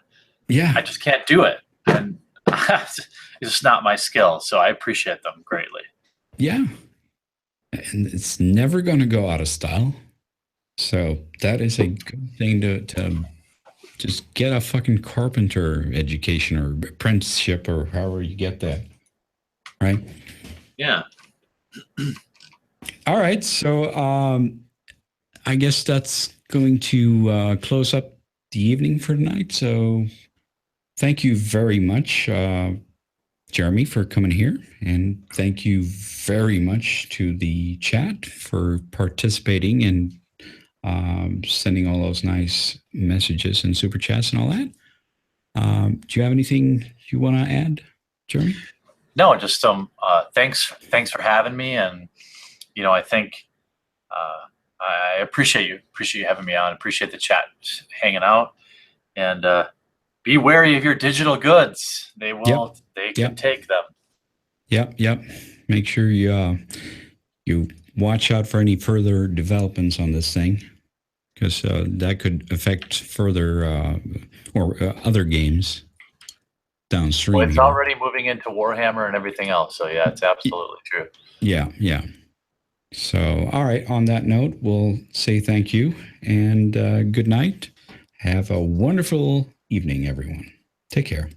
Yeah. I just can't do it. And it's just not my skill. So I appreciate them greatly. Yeah. And it's never going to go out of style. So that is a good thing to just get a fucking carpenter education or apprenticeship or however you get that. Right? Yeah. All right. So I guess that's going to close up the evening for tonight. So thank you very much, Jeremy, for coming here. And thank you very much to the chat for participating and sending all those nice messages and super chats and all that. Do you have anything you want to add, Jeremy? No, just thanks for having me, and I think I appreciate you having me on. Appreciate the chat, hanging out, and be wary of your digital goods. They can take them. Yep. Make sure you watch out for any further developments on this thing, because that could affect further or other games downstream. Well, it's already moving into Warhammer and everything else. So yeah, it's absolutely true. Yeah. So, all right. On that note, we'll say thank you and good night. Have a wonderful evening, everyone. Take care.